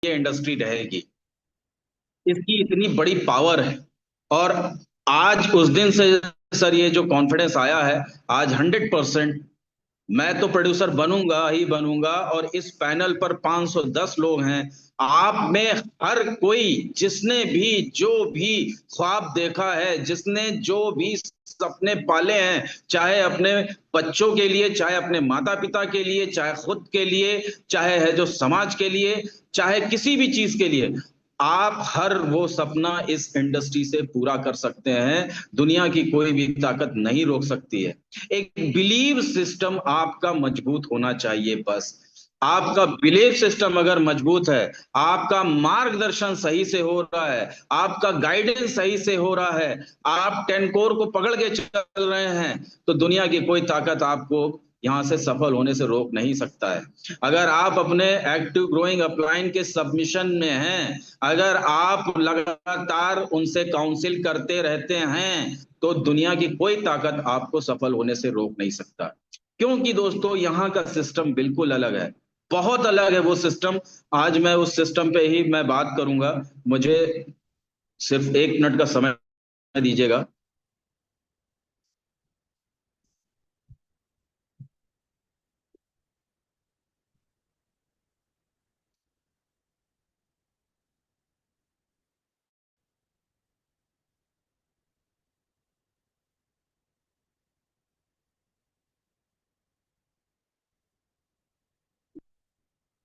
ये इंडस्ट्री रहेगी। इसकी इतनी बड़ी पावर है। और आज उस दिन से सर ये जो कॉन्फिडेंस आया है, आज 100% मैं तो प्रोड्यूसर बनूंगा ही बनूंगा। और इस पैनल पर 510 लोग हैं। आप में हर कोई जिसने भी जो भी ख्वाब देखा है, जिसने जो भी सपने पाले हैं, चाहे अपने बच्चों के लिए, चाहे अपने माता पिता के लिए, चाहे खुद के लिए, चाहे है जो समाज के लिए, चाहे किसी भी चीज के लिए, आप हर वो सपना इस इंडस्ट्री से पूरा कर सकते हैं। दुनिया की कोई भी ताकत नहीं रोक सकती है। एक बिलीव सिस्टम आपका मजबूत होना चाहिए बस। आपका बिलीव सिस्टम अगर मजबूत है, आपका मार्गदर्शन सही से हो रहा है, आपका गाइडेंस सही से हो रहा है, आप 10 कोर को पकड़ के चल रहे हैं, तो दुनिया की कोई ताकत आपको यहां से सफल होने से रोक नहीं सकता है। अगर आप अपने एक्टिव ग्रोइंग अपलाइन के सबमिशन में हैं, अगर आप लगातार उनसे काउंसिल करते रहते हैं, तो दुनिया की कोई ताकत आपको सफल होने से रोक नहीं सकता। क्योंकि दोस्तों यहाँ का सिस्टम बिल्कुल अलग है, बहुत अलग है वो सिस्टम। आज मैं उस सिस्टम पे ही मैं बात करूंगा। मुझे सिर्फ 1 मिनट का समय दीजिएगा।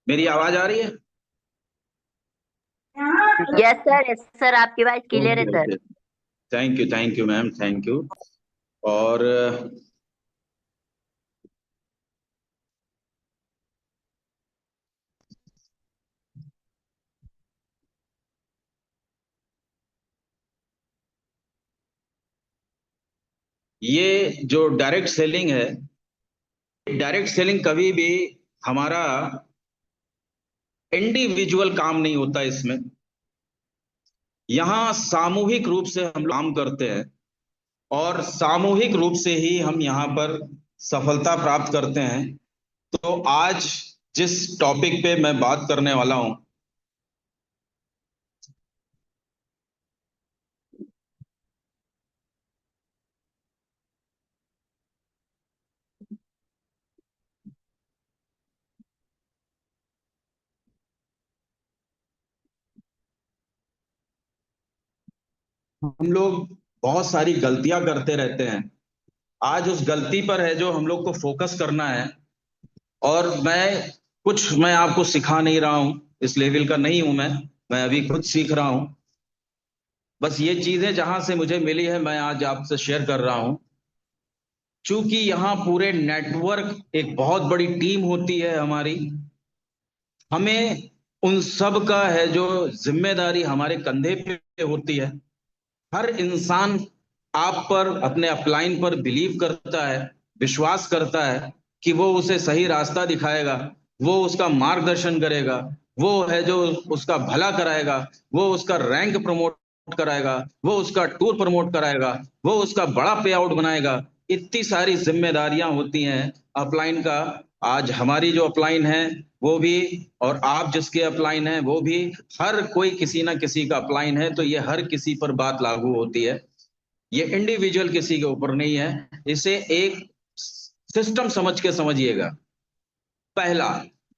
मेरी आवाज आ रही है? यस सर आपकी बात क्लियर है okay sir. Okay. Thank you ma'am, thank you. और ये जो डायरेक्ट सेलिंग है, डायरेक्ट सेलिंग कभी भी हमारा इंडिविजुअल काम नहीं होता इसमें। यहाँ सामूहिक रूप से हम लोग काम करते हैं, और सामूहिक रूप से ही हम यहाँ पर सफलता प्राप्त करते हैं। तो आज जिस टॉपिक पे मैं बात करने वाला हूं, हम लोग बहुत सारी गलतियां करते रहते हैं। आज उस गलती पर है जो हम लोग को फोकस करना है। और मैं आपको सिखा नहीं रहा हूं, इस लेवल का नहीं हूं मैं अभी खुद सीख रहा हूं। बस ये चीजें जहां से मुझे मिली है मैं आज आपसे शेयर कर रहा हूं। चूंकि यहाँ पूरे नेटवर्क, एक बहुत बड़ी टीम होती है हमारी, हमें उन सब का है जो जिम्मेदारी हमारे कंधे पे होती है। हर इंसान आप पर, अपने अपलाइन पर बिलीव करता है, विश्वास करता है कि वो उसे सही रास्ता दिखाएगा, वो उसका मार्गदर्शन करेगा, वो है जो उसका भला कराएगा, वो उसका रैंक प्रमोट कराएगा, वो उसका टूर प्रमोट कराएगा, वो उसका बड़ा पे आउट बनाएगा। इतनी सारी जिम्मेदारियां होती हैं अपलाइन का। आज हमारी जो अपलाइन है वो भी, और आप जिसके अपलाइन है वो भी, हर कोई किसी ना किसी का अपलाइन है, तो ये हर किसी पर बात लागू होती है। ये इंडिविजुअल किसी के ऊपर नहीं है। इसे एक सिस्टम समझ के समझिएगा। पहला,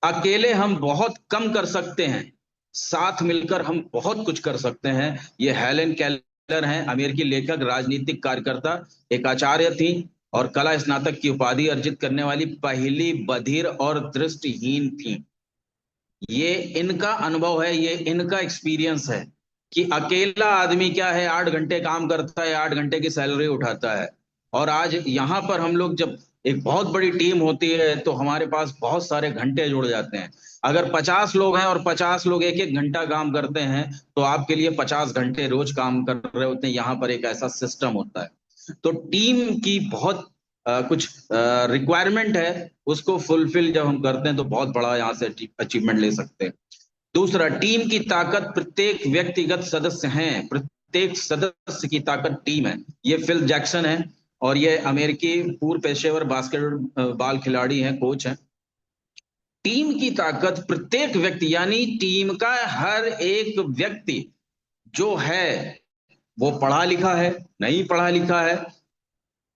अकेले हम बहुत कम कर सकते हैं, साथ मिलकर हम बहुत कुछ कर सकते हैं। ये हेलेन केलर हैं, अमेरिकी लेखक, राजनीतिक कार्यकर्ता, एक आचार्य थी, और कला स्नातक की उपाधि अर्जित करने वाली पहली बधिर और दृष्टिहीन थी। ये इनका अनुभव है, ये इनका एक्सपीरियंस है कि अकेला आदमी क्या है, 8 घंटे काम करता है, 8 घंटे की सैलरी उठाता है। और आज यहाँ पर हम लोग जब एक बहुत बड़ी टीम होती है तो हमारे पास बहुत सारे घंटे जुड़ जाते हैं। अगर 50 लोग हैं और 50 लोग एक एक घंटा काम करते हैं, तो आपके लिए 50 घंटे रोज काम कर रहे होते हैं। यहाँ पर एक ऐसा सिस्टम होता है। तो टीम की बहुत कुछ रिक्वायरमेंट है, उसको फुलफिल जब हम करते हैं तो बहुत बड़ा यहाँ से अचीवमेंट ले सकते हैं। दूसरा, टीम की ताकत प्रत्येक व्यक्तिगत सदस्य हैं, प्रत्येक सदस्य की ताकत टीम है। ये फिल जैक्सन है, और ये अमेरिकी पूर्व पेशेवर बास्केटबॉल खिलाड़ी हैं, कोच हैं। टीम की ताकत, प्रत्येक व्यक्ति यानी टीम का हर एक व्यक्ति जो है वो पढ़ा लिखा है, नहीं पढ़ा लिखा है,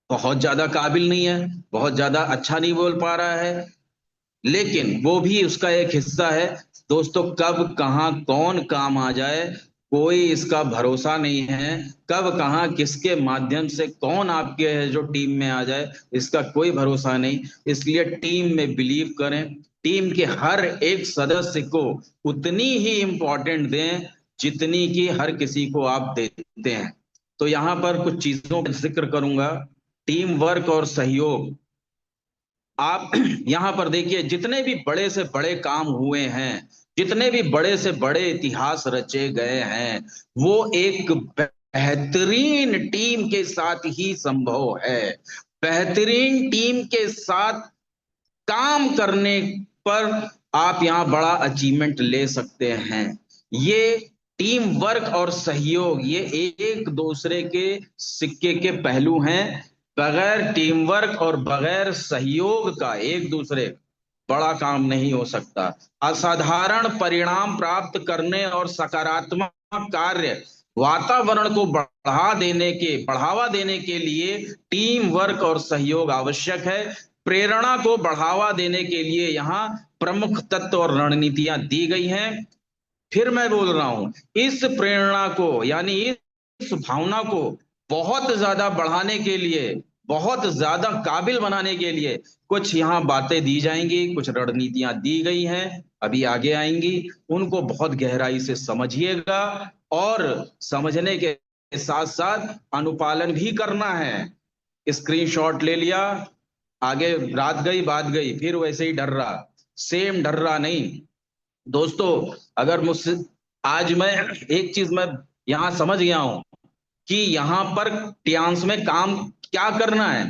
बहुत ज्यादा काबिल नहीं है, बहुत ज्यादा अच्छा नहीं बोल पा रहा है, लेकिन वो भी उसका एक हिस्सा है। दोस्तों, कब कहाँ कौन काम आ जाए कोई इसका भरोसा नहीं है। कब कहाँ किसके माध्यम से कौन आपके जो टीम में आ जाए इसका कोई भरोसा नहीं। इसलिए टीम में बिलीव करें, टीम के हर एक सदस्य को उतनी ही इंपॉर्टेंट दें जितनी कि हर किसी को आप देते हैं। तो यहां पर कुछ चीजों का जिक्र करूंगा। टीम वर्क और सहयोग। आप यहां पर देखिए, जितने भी बड़े से बड़े काम हुए हैं, जितने भी बड़े से बड़े इतिहास रचे गए हैं, वो एक बेहतरीन टीम के साथ ही संभव है। बेहतरीन टीम के साथ काम करने पर आप यहां बड़ा अचीवमेंट ले सकते हैं। ये टीम वर्क और सहयोग, ये एक दूसरे के सिक्के के पहलू हैं। बगैर टीम वर्क और बगैर सहयोग का एक दूसरे बड़ा काम नहीं हो सकता। असाधारण परिणाम प्राप्त करने और सकारात्मक कार्य वातावरण को बढ़ावा देने के लिए टीम वर्क और सहयोग आवश्यक है। प्रेरणा को बढ़ावा देने के लिए यहाँ प्रमुख तत्व और रणनीतियां दी गई हैं। फिर मैं बोल रहा हूं, इस प्रेरणा को यानी इस भावना को बहुत ज्यादा बढ़ाने के लिए, बहुत ज्यादा काबिल बनाने के लिए कुछ यहाँ बातें दी जाएंगी, कुछ रणनीतियां दी गई हैं, अभी आगे आएंगी। उनको बहुत गहराई से समझिएगा और समझने के साथ साथ अनुपालन भी करना है। स्क्रीनशॉट ले लिया, आगे रात गई बात गई, फिर वैसे ही डर रहा, सेम डर रहा नहीं। दोस्तों, अगर मुझसे आज मैं एक चीज मैं यहां समझ गया हूं कि यहां पर टियांस में काम क्या करना है।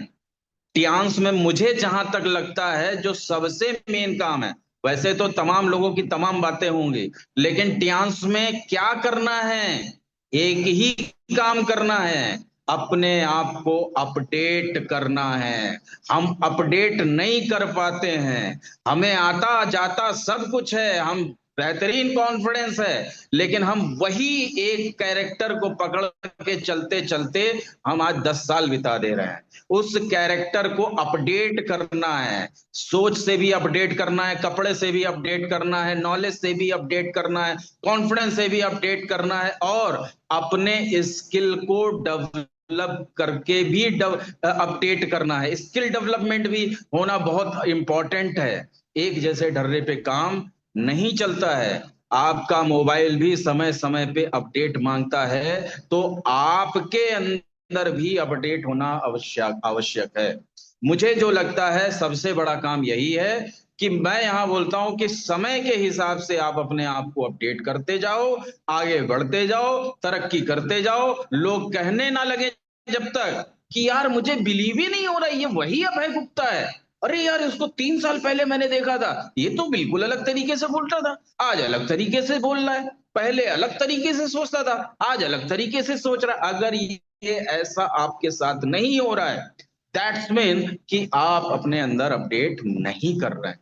टियांस में मुझे जहां तक लगता है जो सबसे मेन काम है, वैसे तो तमाम लोगों की तमाम बातें होंगी, लेकिन टियांस में क्या करना है, एक ही काम करना है, अपने आप को अपडेट करना है। हम अपडेट नहीं कर पाते हैं, हमें आता जाता सब कुछ है, हम बेहतरीन कॉन्फिडेंस है, लेकिन हम वही एक कैरेक्टर को पकड़ के चलते चलते हम आज 10 साल बिता दे रहे हैं। उस कैरेक्टर को अपडेट करना है, सोच से भी अपडेट करना है, कपड़े से भी अपडेट करना है, नॉलेज से भी अपडेट करना है, कॉन्फिडेंस से भी अपडेट करना है, और अपने स्किल को डेवलप करके भी अपडेट करना है। स्किल डेवलपमेंट भी होना बहुत इंपॉर्टेंट है। एक जैसे ढर्रे पे काम नहीं चलता है। आपका मोबाइल भी समय समय पे अपडेट मांगता है, तो आपके अंदर भी अपडेट होना आवश्यक आवश्यक है। मुझे जो लगता है सबसे बड़ा काम यही है कि मैं यहां बोलता हूं कि समय के हिसाब से आप अपने आप को अपडेट करते जाओ, आगे बढ़ते जाओ, तरक्की करते जाओ। लोग कहने ना लगे जब तक कि यार मुझे बिलीव ही नहीं हो रहा ये वही अभय गुप्ता है, अरे यार इसको 3 साल पहले मैंने देखा था, ये तो बिल्कुल अलग तरीके से बोलता था, आज अलग तरीके से बोल रहा है, पहले अलग तरीके से सोचता था, आज अलग तरीके से सोच रहा है। अगर ये ऐसा आपके साथ नहीं हो रहा है, दैट्स मीन कि आप अपने अंदर अपडेट नहीं कर रहे हैं।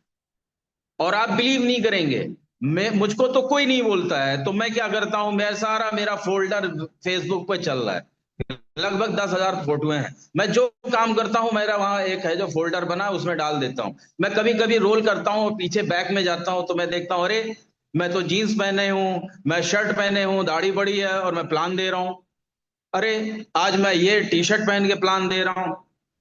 और आप बिलीव नहीं करेंगे, मैं मुझको तो कोई नहीं बोलता है तो मैं क्या करता हूं, मैं सारा मेरा फोल्डर फेसबुक पे चल रहा है, लगभग 10,000 फोटोएं हैं। मैं जो काम करता हूं मेरा वहां एक है जो फोल्डर बना है उसमें डाल देता हूं। मैं कभी कभी रोल करता हूं पीछे बैक में जाता हूं तो मैं देखता हूं, अरे मैं तो जीन्स पहने हूं, मैं शर्ट पहने हूं, दाढ़ी बड़ी है और मैं प्लान दे रहा हूं, अरे आज मैं ये टी शर्ट पहन के प्लान दे रहा हूं,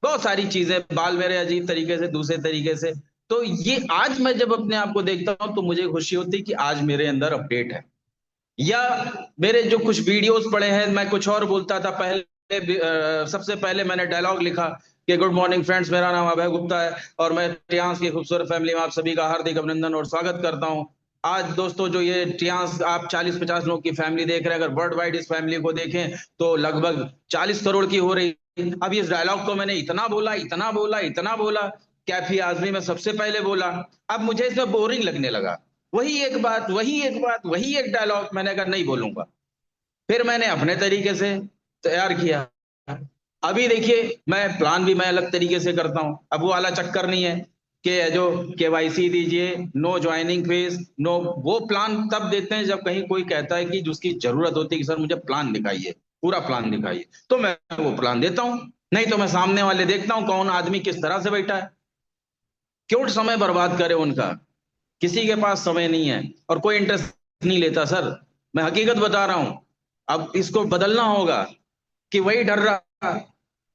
बहुत सारी चीजें, बाल मेरे अजीब तरीके से दूसरे तरीके से। तो ये आज मैं जब अपने आप को देखता हूं तो मुझे खुशी होती है कि आज मेरे अंदर अपडेट है। या मेरे जो कुछ वीडियोस पड़े हैं, मैं कुछ और बोलता था पहले, सबसे पहले मैंने डायलॉग लिखा कि गुड मॉर्निंग फ्रेंड्स, मेरा नाम अभय गुप्ता है और मैं टियांस की खूबसूरत फैमिली में आप सभी का हार्दिक अभिनंदन और स्वागत करता हूं। आज दोस्तों जो ये टियांस आप 40-50 लोगों की फैमिली देख रहे हैं, अगर वर्ल्ड वाइड इस फैमिली को देखें तो लगभग 40 करोड़ की हो रही। अब इस डायलॉग को मैंने इतना बोला, इतना बोला, इतना बोला, कैफी आजमी में सबसे पहले बोला, अब मुझे इसमें बोरिंग लगने लगा। वही एक बात, वही एक बात, वही एक डायलॉग, मैंने कहा नहीं बोलूंगा। फिर मैंने अपने तरीके से तैयार किया। अभी देखिए मैं प्लान भी मैं अलग तरीके से करता हूं, अब वो वाला चक्कर नहीं है कि जो केवाईसी दीजिए, नो ज्वाइनिंग फीस, नो, वो प्लान तब देते हैं जब कहीं कोई कहता है कि जिसकी जरूरत होती है कि सर मुझे प्लान दिखाइए, पूरा प्लान दिखाइए, तो मैं वो प्लान देता हूं। नहीं तो मैं सामने वाले देखता हूं कौन आदमी किस तरह से बैठा है। क्यों समय बर्बाद करे उनका? किसी के पास समय नहीं है और कोई इंटरेस्ट नहीं लेता सर। मैं हकीकत बता रहा हूं। अब इसको बदलना होगा कि वही डर रहा,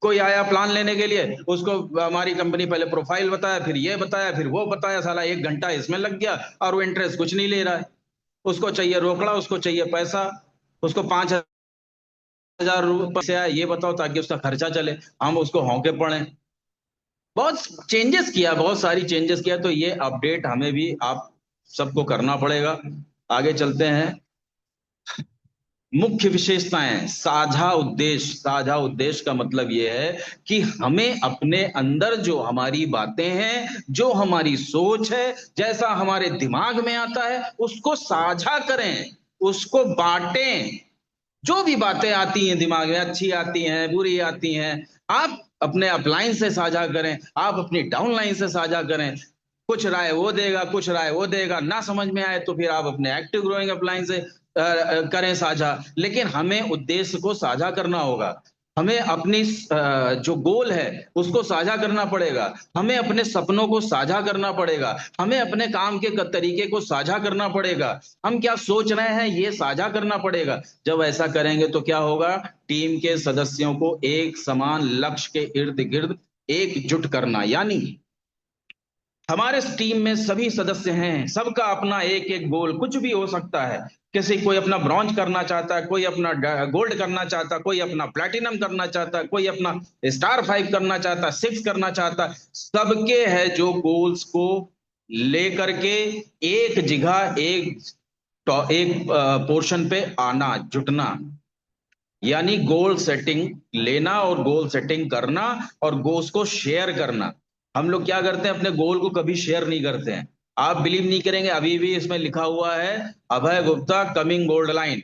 कोई आया प्लान लेने के लिए, उसको हमारी कंपनी पहले प्रोफाइल बताया, फिर ये बताया, फिर वो बताया, साला 1 घंटा इसमें लग गया और वो इंटरेस्ट कुछ नहीं ले रहा है। उसको चाहिए रोकड़ा, उसको चाहिए पैसा, उसको 5,000 रुपये से आया ये बताओ ताकि उसका खर्चा चले, हम उसको होंके पड़े। बहुत चेंजेस किया, बहुत सारी चेंजेस किया, तो ये अपडेट हमें भी आप सबको करना पड़ेगा। आगे चलते हैं। मुख्य विशेषताएं, साझा उद्देश्य। साझा उद्देश्य का मतलब यह है कि हमें अपने अंदर जो हमारी बातें हैं, जो हमारी सोच है, जैसा हमारे दिमाग में आता है उसको साझा करें, उसको बांटें। जो भी बातें आती हैं दिमाग में, अच्छी आती हैं, बुरी आती हैं, आप अपने अपलाइन से साझा करें, आप अपनी डाउनलाइन से साझा करें। कुछ राय वो देगा, कुछ राय वो देगा, ना समझ में आए तो फिर आप अपने एक्टिव ग्रोइंग अपलाइन से करें साझा। लेकिन हमें उद्देश्य को साझा करना होगा। हमें अपनी जो गोल है उसको साझा करना पड़ेगा, हमें अपने सपनों को साझा करना पड़ेगा, हमें अपने काम के तरीके को साझा करना पड़ेगा, हम क्या सोच रहे हैं ये साझा करना पड़ेगा। जब ऐसा करेंगे तो क्या होगा? टीम के सदस्यों को एक समान लक्ष्य के इर्द गिर्द एकजुट करना, यानी हमारे टीम में सभी सदस्य हैं, सबका अपना एक एक गोल, कुछ भी हो सकता है। किसी कोई अपना ब्रॉन्ज करना चाहता है, कोई अपना गोल्ड करना चाहता है, कोई अपना प्लैटिनम करना चाहता है, कोई अपना स्टार 5 करना चाहता है, 6 करना चाहता है। सबके है जो गोल्स को लेकर के एक जगह, एक पोर्शन पे आना, जुटना, यानी गोल सेटिंग लेना और गोल सेटिंग करना और गोल्स को शेयर करना। हम लोग क्या करते हैं? अपने गोल को कभी शेयर नहीं करते हैं। आप बिलीव नहीं करेंगे, अभी भी इसमें लिखा हुआ है अभय गुप्ता कमिंग गोल्ड लाइन।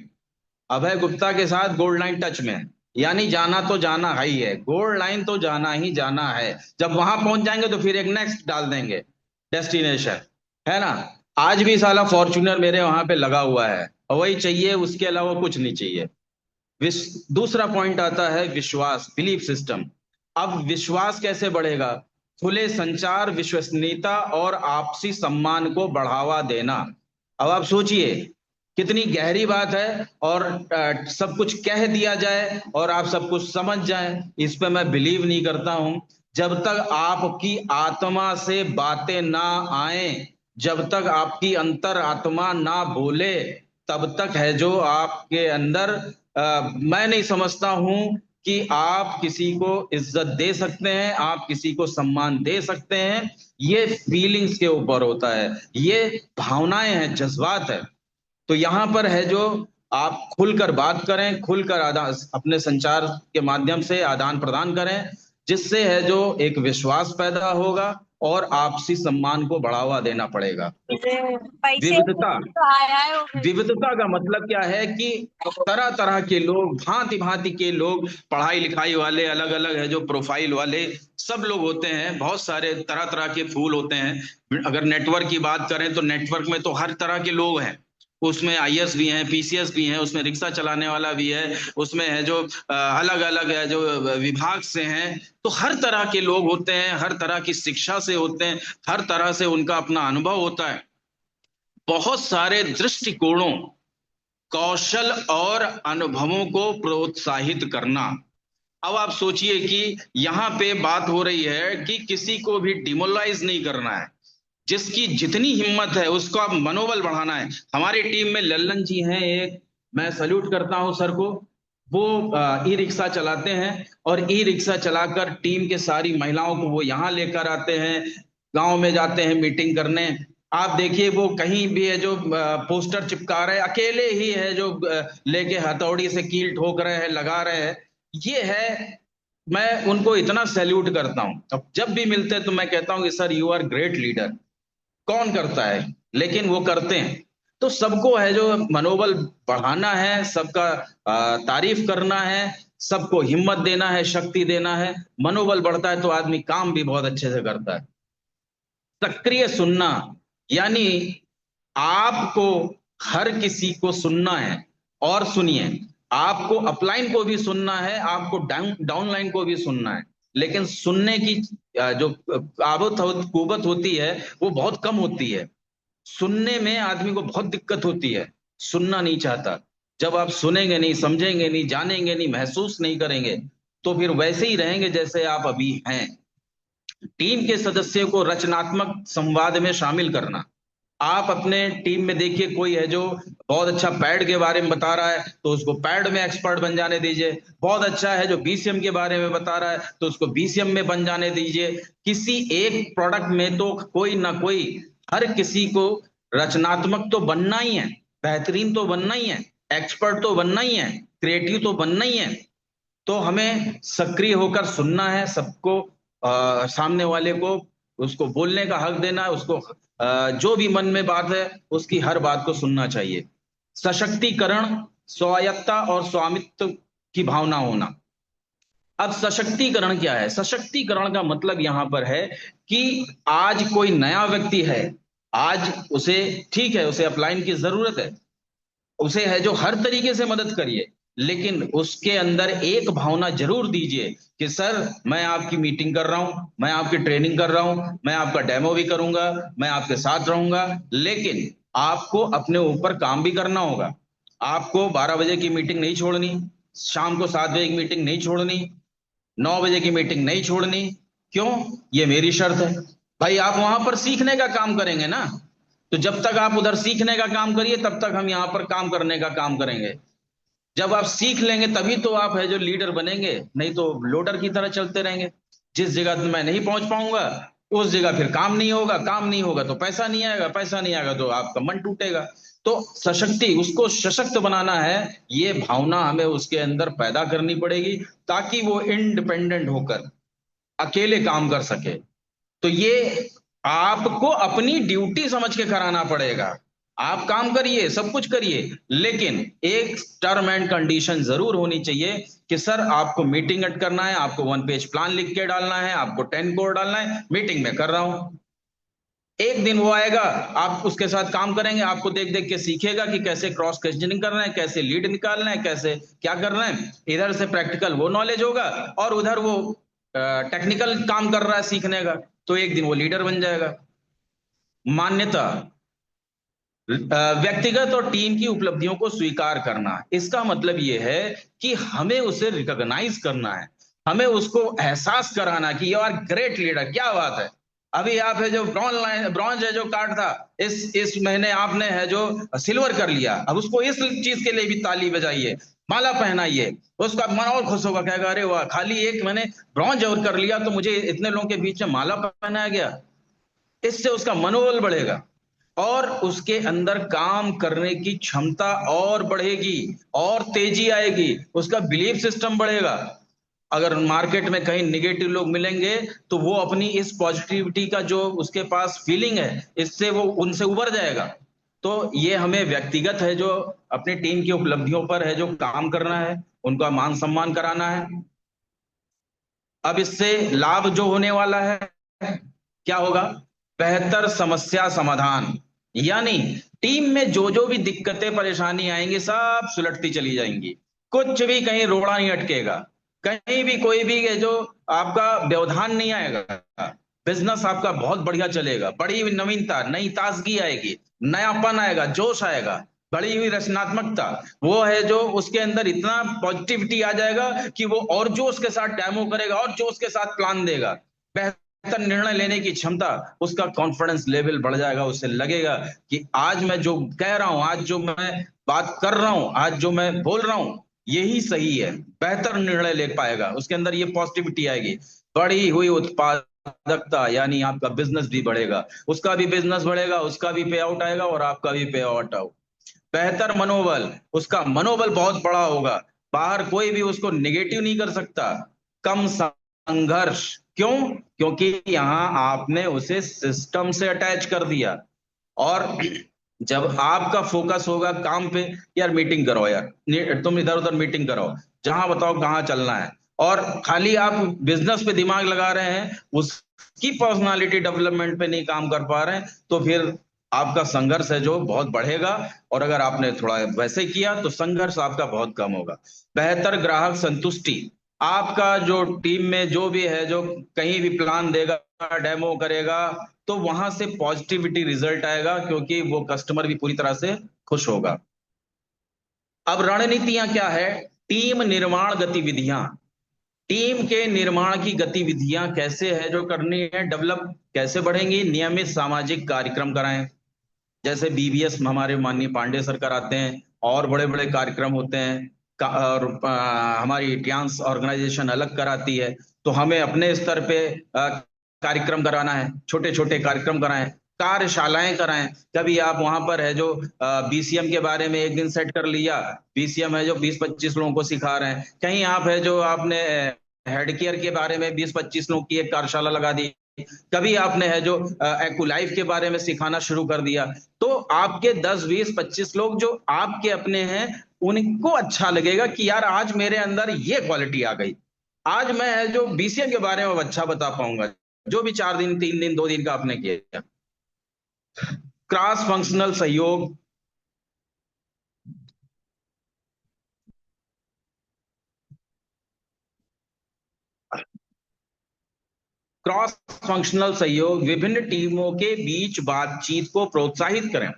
अभय गुप्ता के साथ गोल्ड लाइन टच में है, यानी जाना तो जाना ही है, गोल्ड लाइन तो जाना ही जाना है। जब वहां पहुंच जाएंगे तो फिर एक नेक्स्ट डाल देंगे डेस्टिनेशन, है ना। आज भी साला फॉर्च्यूनर मेरे वहां पे लगा हुआ है और वही चाहिए, उसके अलावा कुछ नहीं चाहिए। दूसरा पॉइंट आता है विश्वास, बिलीफ सिस्टम। अब विश्वास कैसे बढ़ेगा? खुले संचार, विश्वसनीयता और आपसी सम्मान को बढ़ावा देना। अब आप सोचिए कितनी गहरी बात है, और सब कुछ कह दिया जाए और आप सब कुछ समझ जाए, इस पे मैं बिलीव नहीं करता हूं। जब तक आपकी आत्मा से बातें ना आए, जब तक आपकी अंतर आत्मा ना बोले, तब तक है जो आपके अंदर मैं नहीं समझता हूं कि आप किसी को इज्जत दे सकते हैं, आप किसी को सम्मान दे सकते हैं। ये फीलिंग्स के ऊपर होता है, ये भावनाएं हैं, जज्बात है। तो यहां पर है जो आप खुलकर बात करें, खुलकर आदान अपने संचार के माध्यम से आदान प्रदान करें, जिससे है जो एक विश्वास पैदा होगा और आपसी सम्मान को बढ़ावा देना पड़ेगा। पैसे विविधता, तो आया है। विविधता का मतलब क्या है कि तरह तरह के लोग, भांति भांति के लोग, पढ़ाई लिखाई वाले, अलग अलग है जो प्रोफाइल वाले, सब लोग होते हैं। बहुत सारे तरह तरह के फूल होते हैं। अगर नेटवर्क की बात करें तो नेटवर्क में तो हर तरह के लोग हैं। उसमें आईएएस भी हैं, पीसीएस भी हैं, उसमें रिक्शा चलाने वाला भी है, उसमें है जो अलग अलग है जो विभाग से हैं। तो हर तरह के लोग होते हैं, हर तरह की शिक्षा से होते हैं, हर तरह से उनका अपना अनुभव होता है। बहुत सारे दृष्टिकोणों, कौशल और अनुभवों को प्रोत्साहित करना। अब आप सोचिए कि यहां पे बात हो रही है कि किसी को भी डिमोरलाइज नहीं करना है, जिसकी जितनी हिम्मत है उसका मनोबल बढ़ाना है। हमारी टीम में लल्लन जी हैं एक, मैं सल्यूट करता हूं सर को। वो ई रिक्शा चलाते हैं और ई रिक्शा चलाकर टीम के सारी महिलाओं को वो यहाँ लेकर आते हैं, गांव में जाते हैं मीटिंग करने। आप देखिए वो कहीं भी है जो पोस्टर चिपका रहे हैं, अकेले ही है जो लेके हथौड़ी से कील ठोक रहे हैं, लगा रहे हैं। ये है, मैं उनको इतना सैल्यूट करता हूं। अब जब भी मिलते हैं तो मैं कहता हूं कि sir you are great leader. कौन करता है, लेकिन वो करते हैं। तो सबको है जो मनोबल बढ़ाना है, सबका तारीफ करना है, सबको हिम्मत देना है, शक्ति देना है। मनोबल बढ़ता है तो आदमी काम भी बहुत अच्छे से करता है। सक्रिय सुनना, यानी आपको हर किसी को सुनना है। और सुनिए, आपको अपलाइन को भी सुनना है, आपको डाउनलाइन को भी सुनना है, लेकिन सुनने की जो कुवत होती है वो बहुत कम होती है। सुनने में आदमी को बहुत दिक्कत होती है, सुनना नहीं चाहता। जब आप सुनेंगे नहीं, समझेंगे नहीं, जानेंगे नहीं, महसूस नहीं करेंगे, तो फिर वैसे ही रहेंगे जैसे आप अभी हैं। टीम के सदस्यों को रचनात्मक संवाद में शामिल करना। आप अपने टीम में देखिए, कोई है जो बहुत अच्छा पैड के बारे में बता रहा है, तो उसको पैड में एक्सपर्ट बन जाने दीजिए। बहुत अच्छा है जो बीसीएम के बारे में बता रहा है, तो उसको बीसीएम में बन जाने दीजिए। किसी एक प्रोडक्ट में तो कोई ना कोई, हर किसी को रचनात्मक तो बनना ही है, बेहतरीन तो बनना ही है, एक्सपर्ट तो बनना ही है, क्रिएटिव तो बनना ही है। तो हमें सक्रिय होकर सुनना है सबको, सामने वाले को उसको बोलने का हक देना है, उसको जो भी मन में बात है उसकी हर बात को सुनना चाहिए। सशक्तिकरण, स्वायत्ता और स्वामित्व की भावना होना। अब सशक्तिकरण क्या है? सशक्तिकरण का मतलब यहां पर है कि आज कोई नया व्यक्ति है, आज उसे, ठीक है, उसे अपलाइन की जरूरत है, उसे है जो हर तरीके से मदद करिए, लेकिन उसके अंदर एक भावना जरूर दीजिए कि सर, मैं आपकी मीटिंग कर रहा हूं, मैं आपकी ट्रेनिंग कर रहा हूं, मैं आपका डेमो भी करूंगा, मैं आपके साथ रहूंगा, लेकिन आपको अपने ऊपर काम भी करना होगा। आपको 12 बजे की मीटिंग नहीं छोड़नी, शाम को 7 बजे की मीटिंग नहीं छोड़नी, 9 बजे की मीटिंग नहीं छोड़नी। क्यों? ये मेरी शर्त है। भाई, आप वहां पर सीखने का काम करेंगे ना, तो जब तक आप उधर सीखने का काम करिए, तब तक हम यहां पर काम करने का काम करेंगे। जब आप सीख लेंगे तभी तो आप है जो लीडर बनेंगे, नहीं तो लोडर की तरह चलते रहेंगे। जिस जगह मैं नहीं पहुंच पाऊंगा, उस जगह फिर काम नहीं होगा, काम नहीं होगा तो पैसा नहीं आएगा, पैसा नहीं आएगा तो आपका मन टूटेगा। तो उसको सशक्त बनाना है, ये भावना हमें उसके अंदर पैदा करनी पड़ेगी, ताकि वो इंडिपेंडेंट होकर अकेले काम कर सके। तो ये आपको अपनी ड्यूटी समझ के कराना पड़ेगा। आप काम करिए, सब कुछ करिए, लेकिन एक टर्म एंड कंडीशन जरूर होनी चाहिए कि सर, आपको मीटिंग अटेंड करना है, आपको 1 पेज प्लान लिख के डालना है, आपको 10 कोड डालना है, मीटिंग में कर रहा हूं। एक दिन वो आएगा, आप उसके साथ काम करेंगे, आपको देख देख के सीखेगा कि कैसे क्रॉस क्वेश्चनिंग करना है, कैसे लीड निकालना है, कैसे क्या करना है। इधर से प्रैक्टिकल वो नॉलेज होगा, और उधर वो टेक्निकल काम कर रहा है सीखने का, तो एक दिन वो लीडर बन जाएगा। मान्यता, व्यक्तिगत और टीम की उपलब्धियों को स्वीकार करना। इसका मतलब यह है कि हमें उसे रिकॉग्नाइज करना है, हमें उसको एहसास कराना कि यू आर ग्रेट लीडर, क्या बात है। अभी आप है जो ब्रॉन्ज है जो कार्ड था, इस महीने आपने है जो सिल्वर कर लिया, अब उसको इस चीज के लिए भी ताली बजाइए, माला पहनाइए, उसका मन और खुश होगा, कहेगा अरे वाह, खाली एक मैंने ब्रॉन्ज और कर लिया तो मुझे इतने लोगों के बीच में माला पहनाया गया। इससे उसका मनोबल बढ़ेगा, और उसके अंदर काम करने की क्षमता और बढ़ेगी, और तेजी आएगी, उसका बिलीफ सिस्टम बढ़ेगा। अगर मार्केट में कहीं निगेटिव लोग मिलेंगे, तो वो अपनी इस पॉजिटिविटी का जो उसके पास फीलिंग है, इससे वो उनसे उबर जाएगा। तो ये हमें व्यक्तिगत है जो अपनी टीम की उपलब्धियों पर है जो काम करना है, उनका मान सम्मान कराना है। अब इससे लाभ जो होने वाला है, क्या होगा? बेहतर समस्या समाधान, यानी टीम में जो जो भी दिक्कतें परेशानी आएंगी, सब सुलटती चली जाएंगी। कुछ भी कहीं रोड़ा नहीं अटकेगा, कहीं भी कोई भी जो आपका व्यवधान नहीं आएगा। बिजनेस आपका बहुत बढ़िया चलेगा, बड़ी हुई नवीनता, नई ताजगी आएगी, नयापन आएगा, जोश आएगा, बड़ी हुई रचनात्मकता, वो है जो उसके अंदर इतना पॉजिटिविटी आ जाएगा कि वो और जोश के साथ डेमो करेगा, और जोश के साथ प्लान देगा। बेहतर निर्णय लेने की क्षमता, उसका कॉन्फिडेंस लेवल बढ़ जाएगा, उसे लगेगा कि आज मैं जो कह रहा हूं, आज जो मैं बात कर रहा हूं, आज जो मैं बोल रहा हूं, यही सही है। बेहतर निर्णय ले पाएगा, उसके अंदर ये पॉजिटिविटी आएगी। बढ़ी हुई उत्पादकता, यानी आपका बिजनेस भी बढ़ेगा, उसका भी बिजनेस बढ़ेगा, उसका भी पे आउट आएगा और आपका भी पे आउट आउट। बेहतर मनोबल, उसका मनोबल बहुत बड़ा होगा, बाहर कोई भी उसको निगेटिव नहीं कर सकता। कम संघर्ष, क्यों? क्योंकि यहां आपने उसे सिस्टम से अटैच कर दिया। और जब आपका फोकस होगा काम पे, यार मीटिंग करो, यार तुम इधर उधर मीटिंग करो, जहां बताओ कहां चलना है, और खाली आप बिजनेस पे दिमाग लगा रहे हैं, उसकी पर्सनालिटी डेवलपमेंट पे नहीं काम कर पा रहे हैं, तो फिर आपका संघर्ष है जो बहुत बढ़ेगा। और अगर आपने थोड़ा वैसे किया तो संघर्ष आपका बहुत कम होगा। बेहतर ग्राहक संतुष्टि, आपका जो टीम में जो भी है, जो कहीं भी प्लान देगा, डेमो करेगा, तो वहां से पॉजिटिविटी रिजल्ट आएगा, क्योंकि वो कस्टमर भी पूरी तरह से खुश होगा। अब रणनीतियां क्या है? टीम निर्माण गतिविधियां, टीम के निर्माण की गतिविधियां कैसे है जो करनी है, डेवलप कैसे बढ़ेंगी? नियमित सामाजिक कार्यक्रम कराएं, जैसे बीबीएस हमारे माननीय पांडे सर कराते हैं, और बड़े बड़े कार्यक्रम होते हैं। और हमारी ट्रांस ऑर्गेनाइजेशन अलग कराती है, तो हमें अपने स्तर पे कार्यक्रम कराना है, छोटे छोटे कार्यक्रम कराएं, कार्यशालाएं कराएं। कभी आप वहां पर है जो बीसीएम के बारे में एक दिन सेट कर लिया, बीसीएम है जो 20-25 लोगों को सिखा रहे हैं। कहीं आप है जो आपने हेड केयर के बारे में 20-25 लोगों की एक कार्यशाला लगा दी। कभी आपने है जो एक्ुलाइफ के बारे में सिखाना शुरू कर दिया, तो आपके 10-20-25 लोग जो आपके अपने हैं, उनको अच्छा लगेगा कि यार आज मेरे अंदर ये क्वालिटी आ गई, आज मैं है जो बीसीएम के बारे में अच्छा बता पाऊंगा, जो भी 4 दिन 3 दिन 2 दिन का आपने किया। क्रॉस फंक्शनल सहयोग, क्रॉस फंक्शनल सहयोग, विभिन्न टीमों के बीच बातचीत को प्रोत्साहित करें।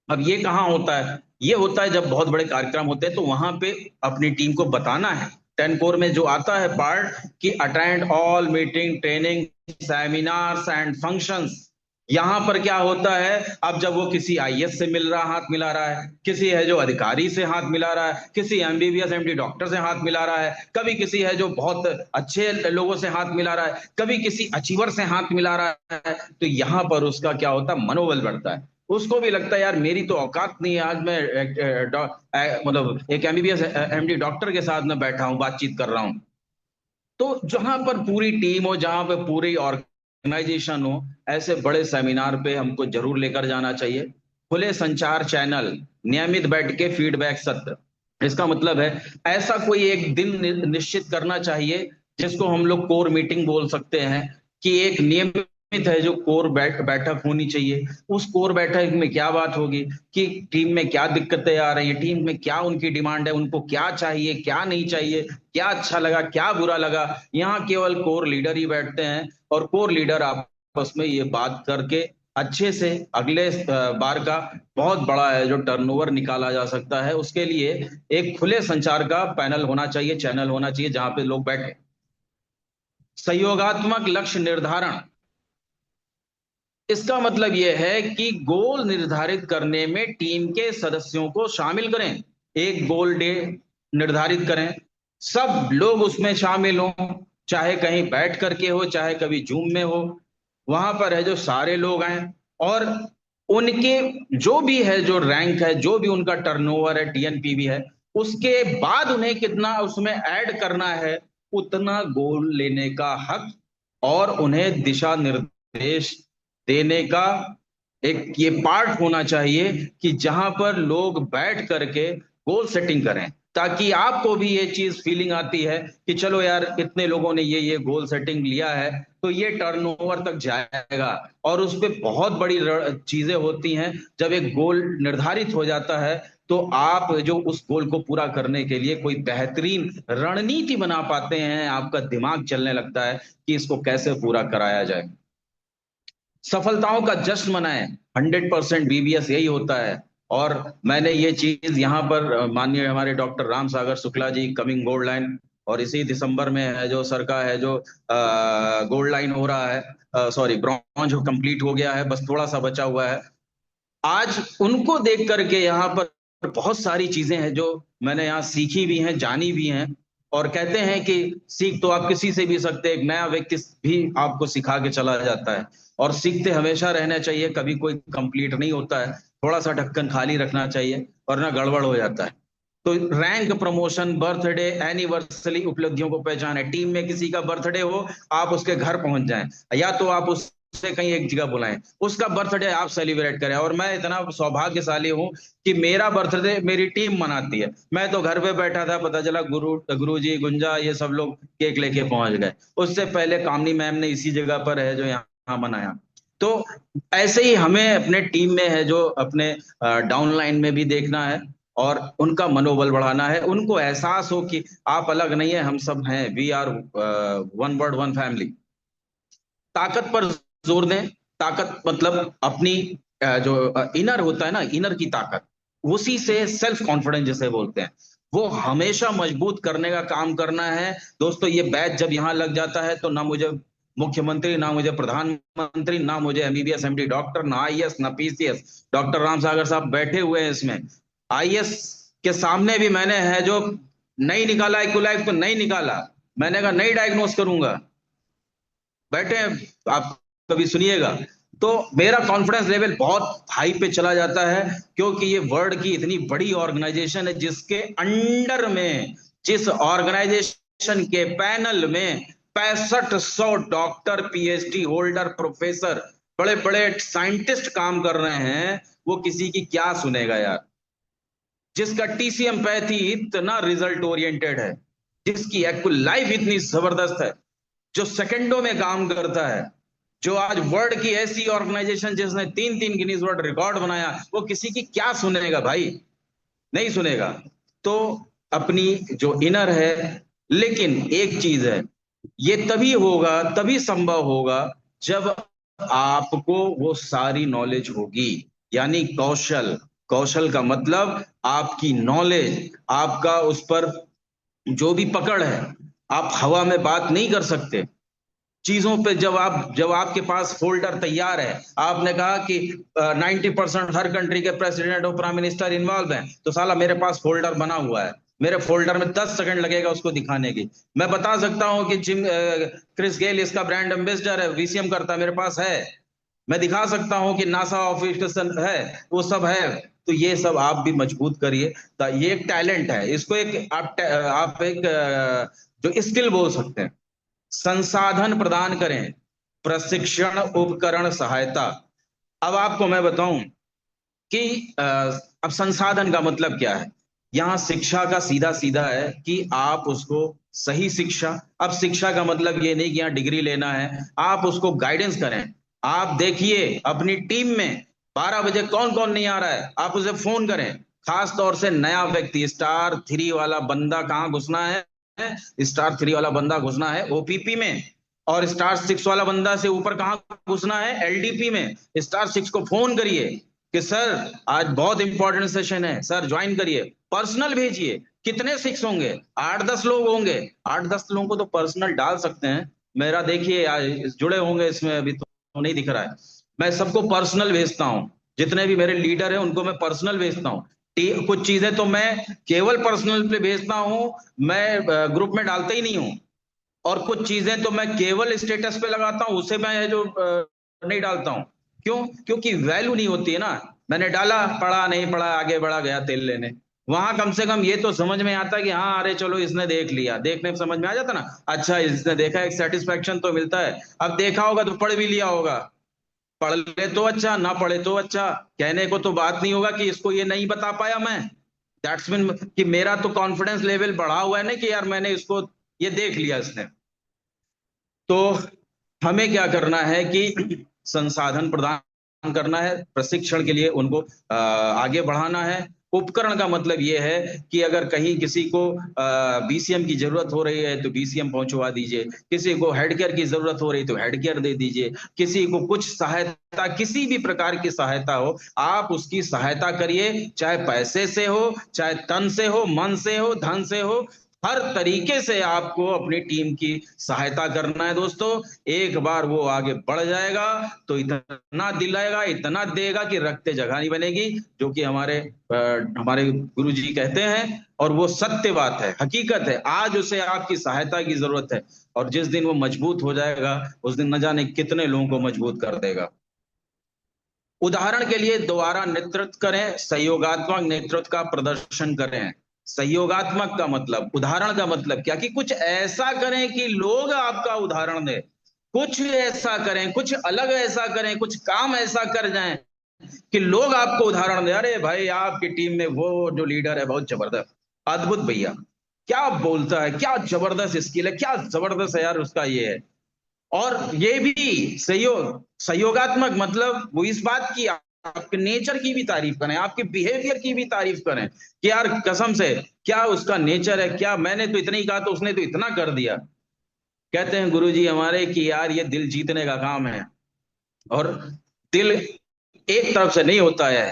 अब ये कहाँ होता है? ये होता है जब बहुत बड़े कार्यक्रम होते हैं, तो वहां पे अपनी टीम को बताना है। 10 कोर में जो आता है पार्ट कि attend all meeting, training, seminars and functions. यहां पर क्या होता है? अब जब वो किसी आईएएस से मिल रहा, हाथ मिला रहा है, किसी है जो अधिकारी से हाथ मिला रहा है, किसी एमबीबीएस एमडी डॉक्टर से हाथ मिला रहा है, कभी किसी है जो बहुत अच्छे लोगों से हाथ मिला रहा है, कभी किसी अचीवर से हाथ मिला रहा है, तो यहां पर उसका क्या होता है? मनोबल बढ़ता है। उसको भी लगता है यार मेरी तो औकात नहीं है, आज मैं मतलब एक एमबीबीएस एमडी डॉक्टर के साथ मैं बैठा हूं, बातचीत कर रहा हूं। तो जहां पर पूरी टीम हो, जहां पर पूरी ऑर्गेनाइजेशन हो, ऐसे बड़े सेमिनार पे हमको जरूर लेकर जाना चाहिए। खुले संचार चैनल, नियमित बैठ के फीडबैक सत्र। इसका मतलब है ऐसा कोई एक दिन निश्चित करना चाहिए, जिसको हम लोग कोर मीटिंग बोल सकते हैं, कि एक नियमित है जो कोर बैठक होनी चाहिए। उस कोर बैठक में क्या बात होगी कि टीम में क्या दिक्कतें आ रही है, टीम में क्या उनकी डिमांड है, उनको क्या चाहिए क्या नहीं चाहिए, क्या अच्छा लगा क्या बुरा लगा। यहाँ केवल कोर लीडर ही बैठते हैं, और कोर लीडर आपस में ये बात करके अच्छे से अगले बार का बहुत बड़ा है जो टर्नओवर निकाला जा सकता है। उसके लिए एक खुले संचार का पैनल होना चाहिए, चैनल होना चाहिए, जहां पे लोग बैठे। सहयोगात्मक लक्ष्य निर्धारण, इसका मतलब यह है कि गोल निर्धारित करने में टीम के सदस्यों को शामिल करें। एक गोल डे निर्धारित करें, सब लोग उसमें शामिल हों, चाहे कहीं बैठ करके हो, चाहे कभी जूम में हो, वहां पर है जो सारे लोग आए, और उनके जो भी है जो रैंक है, जो भी उनका टर्नओवर है, टीएनपीवी है, उसके बाद उन्हें कितना उसमें ऐड करना है, उतना गोल लेने का हक और उन्हें दिशा निर्देश देने का एक ये पार्ट होना चाहिए, कि जहां पर लोग बैठ करके गोल सेटिंग करें, ताकि आपको भी ये चीज फीलिंग आती है कि चलो यार इतने लोगों ने ये गोल सेटिंग लिया है, तो ये टर्नओवर तक जाएगा। और उस पे बहुत बड़ी चीजें होती हैं, जब एक गोल निर्धारित हो जाता है, तो आप जो उस गोल को पूरा करने के लिए कोई बेहतरीन रणनीति बना पाते हैं, आपका दिमाग चलने लगता है कि इसको कैसे पूरा कराया जाए। सफलताओं का जश्न मनाएं, 100% बीबीएस यही होता है। और मैंने ये चीज यहाँ पर माननीय हमारे doctor Ram Sagar Shukla ji, coming gold line, और इसी दिसंबर में है जो सर का है जो गोल्ड लाइन हो रहा है, सॉरी ब्रॉन्ज कंप्लीट हो गया है, बस थोड़ा सा बचा हुआ है। आज उनको देख करके यहाँ पर बहुत सारी चीजें हैं जो मैंने यहाँ सीखी भी हैं, जानी भी हैं। और कहते हैं कि सीख तो आप किसी से भी सकते हैं, एक नया व्यक्ति भी आपको सिखा के चला जाता है, और सीखते हमेशा रहना चाहिए, कभी कोई कंप्लीट नहीं होता है, थोड़ा सा ढक्कन खाली रखना चाहिए, और ना गड़बड़ हो जाता है। तो रैंक, प्रमोशन, बर्थडे, एनिवर्सरी उपलब्धियों को पहचाने। टीम में किसी का बर्थडे हो, आप उसके घर पहुंच जाएं, या तो आप उस उसे कहीं एक जगह बुलाएं, उसका बर्थडे आप सेलिब्रेट करें। और मैं इतना सौभाग्यशाली हूं कि मेरा बर्थडे मेरी टीम मनाती है। मैं तो घर पे बैठा था, पता चला गुरु जी, गुंजा, ये सब लोग केक लेके पहुंच गए। उससे पहले कामनी मैम ने इसी जगह पर है जो यहाँ मनाया। तो ऐसे ही हमें अपने टीम में है जो अपने डाउनलाइन में भी देखना है और उनका मनोबल बढ़ाना है, उनको एहसास हो कि आप अलग नहीं है, हम सब हैं, we are one world one family. ताकत पर जोर दें। ताकत मतलब अपनी जो इनर होता है ना, इनर की ताकत, उसी से सेल्फ कॉन्फिडेंस जिसे बोलते हैं, वो हमेशा मजबूत करने का काम करना है। दोस्तों, ये बैच जब यहाँ लग जाता है तो ना मुझे मुख्यमंत्री, ना मुझे प्रधानमंत्री, ना मुझे एमबीबीएस एमडी डॉक्टर, ना आईएएस, ना पीसीएस। डॉक्टर राम सागर साहब बैठे हुए हैं इसमें। आईएएस के सामने भी मैंने है जो नहीं निकाला, इक्वलाइज तो नहीं निकाला, मैंने कहा नहीं डायग्नोस करूंगा, बैठे हैं आप, कभी सुनिएगा। तो मेरा कॉन्फिडेंस लेवल बहुत हाई पे चला जाता है, क्योंकि ये वर्ल्ड की इतनी बड़ी ऑर्गेनाइजेशन है जिसके अंडर में, जिस ऑर्गेनाइजेशन के पैनल में 6500 डॉक्टर, पीएचडी होल्डर, प्रोफेसर, बड़े बड़े साइंटिस्ट काम कर रहे हैं, वो किसी की क्या सुनेगा यार। जिसका टीसीएम पैथी इतना रिजल्ट ओरिएंटेड है, जिसकी एक्चुअल लाइफ इतनी जबरदस्त है, जो सेकंडों में काम करता है, जो आज वर्ल्ड की ऐसी ऑर्गेनाइजेशन जिसने 3-3 गिनीज वर्ल्ड रिकॉर्ड बनाया, वो किसी की क्या सुनेगा भाई, नहीं सुनेगा। तो अपनी जो इनर है, लेकिन एक चीज है, ये तभी होगा, तभी संभव होगा जब आपको वो सारी नॉलेज होगी, यानी कौशल। कौशल का मतलब आपकी नॉलेज, आपका उस पर जो भी पकड़ है। आप हवा में बात नहीं कर सकते चीजों पे। जब आपके पास फोल्डर तैयार है, आपने कहा कि 90% हर कंट्री के प्रेसिडेंट और प्राइम मिनिस्टर इन्वॉल्व हैं, तो साला मेरे पास फोल्डर बना हुआ है, मेरे फोल्डर में 10 सेकंड लगेगा उसको दिखाने की। मैं बता सकता हूं कि क्रिस गेल इसका ब्रांड एम्बेसडर है, वीसीएम करता है, मेरे पास है। मैं दिखा सकता हूं कि नासा ऑफिस है, वो सब है। तो ये सब आप भी मजबूत करिए। तो ये एक टैलेंट है, इसको एक आप एक जो स्किल बोल सकते हैं। संसाधन प्रदान करें, प्रशिक्षण, उपकरण, सहायता। अब आपको मैं बताऊं कि अब संसाधन का मतलब क्या है। यहां शिक्षा का सीधा सीधा है कि आप उसको सही शिक्षा, अब शिक्षा का मतलब ये नहीं कि यहाँ डिग्री लेना है, आप उसको गाइडेंस करें। आप देखिए अपनी टीम में 12 बजे कौन कौन नहीं आ रहा है, आप उसे फोन करें। खास तौर से नया व्यक्ति, स्टार 3 वाला बंदा कहाँ घुसना है, स्टार 3 वाला बंदा घुसना है ओपीपी में, और स्टार 6 वाला बंदा से ऊपर कहाँ घुसना है, एलडीपी में। स्टार 6 को फोन करिए कि सर आज बहुत इंपॉर्टेंट सेशन है, सर ज्वाइन करिए। पर्सनल भेजिए। कितने 6 होंगे, 8-10 लोग होंगे, 8-10 लोगों को तो पर्सनल डाल सकते हैं। मेरा देखिए जुड़े होंगे इसमें, अभी तो नहीं दिख रहा है। मैं सबको पर्सनल भेजता हूँ, जितने भी मेरे लीडर हैं उनको मैं पर्सनल भेजता हूँ। कुछ चीजें तो मैं केवल पर्सनल पे भेजता हूँ, मैं ग्रुप में डालता ही नहीं हूँ। और कुछ चीजें तो मैं केवल स्टेटस पे लगाता हूँ, उसे मैं जो नहीं डालता हूँ। क्यों? क्योंकि वैल्यू नहीं होती है ना। मैंने डाला, पढ़ा नहीं पढ़ा, आगे बढ़ा गया तेल लेने। वहां कम से कम ये तो समझ में आता कि हाँ अरे चलो इसने देख लिया, देखने में समझ में आ जाता ना, अच्छा इसने देखा, एक सेटिस्फेक्शन तो मिलता है। अब देखा होगा तो पढ़ भी लिया होगा, पढ़ ले तो अच्छा, ना पढ़े तो अच्छा। कहने को तो बात नहीं होगा कि इसको ये नहीं बता पाया मैं। दैट्स मीन कि मेरा तो कॉन्फिडेंस लेवल बढ़ा हुआ है ना, कि यार मैंने इसको, ये देख लिया इसने। तो हमें क्या करना है कि संसाधन प्रदान करना है, प्रशिक्षण के लिए उनको आगे बढ़ाना है। उपकरण का मतलब ये है कि अगर कहीं किसी को बीसीएम की जरूरत हो रही है तो बीसीएम पहुंचवा दीजिए, किसी को हेड केयर की जरूरत हो रही है तो हेड केयर दे दीजिए, किसी को कुछ सहायता, किसी भी प्रकार की सहायता हो, आप उसकी सहायता करिए। चाहे पैसे से हो, चाहे तन से हो, मन से हो, धन से हो, हर तरीके से आपको अपनी टीम की सहायता करना है दोस्तों। एक बार वो आगे बढ़ जाएगा तो इतना दिलाएगा, इतना देगा कि रखते जगह नहीं बनेगी, जो कि हमारे गुरु जी कहते हैं। और वो सत्य बात है, हकीकत है। आज उसे आपकी सहायता की जरूरत है, और जिस दिन वो मजबूत हो जाएगा उस दिन न जाने कितने लोगों को मजबूत कर देगा। उदाहरण के लिए दोबारा नेतृत्व करें, सहयोगात्मक नेतृत्व का प्रदर्शन करें। सहयोगात्मक का मतलब, उदाहरण का मतलब क्या, कि कुछ ऐसा करें कि लोग आपका उदाहरण दें। कुछ ऐसा करें, कुछ अलग ऐसा करें, कुछ काम ऐसा कर जाएं कि लोग आपको उदाहरण दे, अरे भाई आपकी टीम में वो जो लीडर है बहुत जबरदस्त, अद्भुत भैया, क्या बोलता है, क्या जबरदस्त स्किल है, क्या जबरदस्त है यार उसका ये है। और ये भी सहयोगात्मक, मतलब वो इस बात की, आपके नेचर की भी तारीफ करें, आपके बिहेवियर की भी तारीफ करें कि यार कसम से क्या उसका नेचर है, क्या मैंने तो इतना ही कहा तो उसने तो इतना कर दिया। कहते हैं गुरुजी हमारे कि यार ये दिल जीतने का काम है, और दिल एक तरफ से नहीं होता है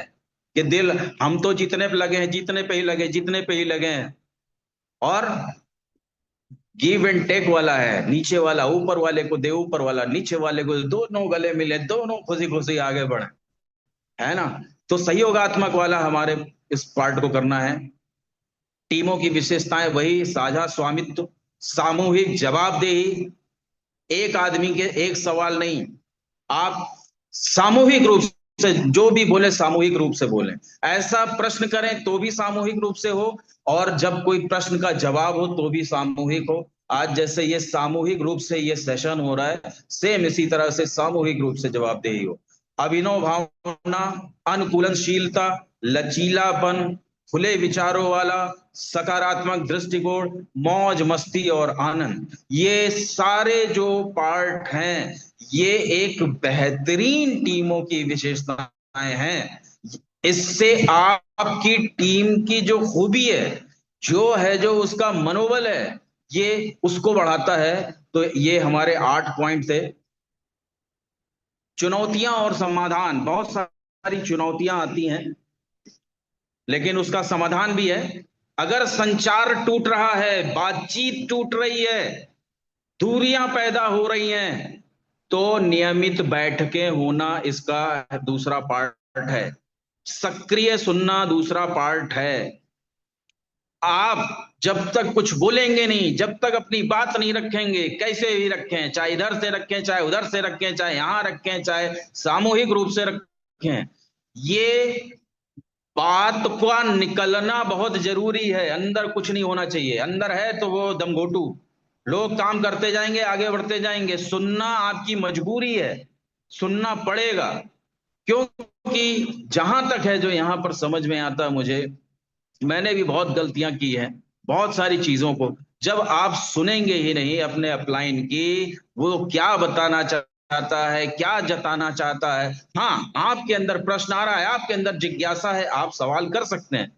कि दिल हम तो जीतने पे लगे हैं, जीतने पे ही लगे, जीतने पे ही लगे हैं। और गिव एंड टेक वाला है, नीचे वाला ऊपर वाले को दे, ऊपर वाला नीचे वाले को दे, दोनों गले मिले, दोनों खुशी खुशी आगे बढ़े, है ना। तो सहयोगात्मक वाला हमारे इस पार्ट को करना है। टीमों की विशेषताएं वही, साझा स्वामित्व, सामूहिक जवाबदेही, एक आदमी के एक सवाल नहीं, आप सामूहिक रूप से जो भी बोले सामूहिक रूप से बोलें, ऐसा प्रश्न करें तो भी सामूहिक रूप से हो, और जब कोई प्रश्न का जवाब हो तो भी सामूहिक हो। आज जैसे ये सामूहिक रूप से ये सेशन हो रहा है, सेम इसी तरह से सामूहिक रूप से जवाबदेही हो। अभिनव भावना, अनुकूलनशीलता, लचीलापन, खुले विचारों वाला, सकारात्मक दृष्टिकोण, मौज मस्ती और आनंद, ये सारे जो पार्ट हैं ये एक बेहतरीन टीमों की विशेषताएं हैं। इससे आपकी टीम की जो खूबी है, जो है, जो उसका मनोबल है, ये उसको बढ़ाता है। तो ये हमारे 8 पॉइंट थे। चुनौतियां और समाधान, बहुत सारी चुनौतियां आती हैं लेकिन उसका समाधान भी है। अगर संचार टूट रहा है, बातचीत टूट रही है, दूरियां पैदा हो रही हैं, तो नियमित बैठकें होना इसका दूसरा पार्ट है। सक्रिय सुनना दूसरा पार्ट है। आप जब तक कुछ बोलेंगे नहीं, जब तक अपनी बात नहीं रखेंगे, कैसे भी रखें, चाहे इधर से रखें, चाहे उधर से रखें, चाहे यहां रखें, चाहे सामूहिक रूप से रखें, ये बात का निकलना बहुत जरूरी है। अंदर कुछ नहीं होना चाहिए, अंदर है तो वो दमघोटू, लोग काम करते जाएंगे, आगे बढ़ते जाएंगे। सुनना आपकी मजबूरी है, सुनना पड़ेगा। क्योंकि जहां तक है जो यहां पर समझ में आता है मुझे, मैंने भी बहुत गलतियां की हैं, बहुत सारी चीजों को। जब आप सुनेंगे ही नहीं अपने अपलाइन की, वो क्या बताना चाहता है, क्या जताना चाहता है, हाँ आपके अंदर प्रश्न आ रहा है, आपके अंदर जिज्ञासा है, आप सवाल कर सकते हैं,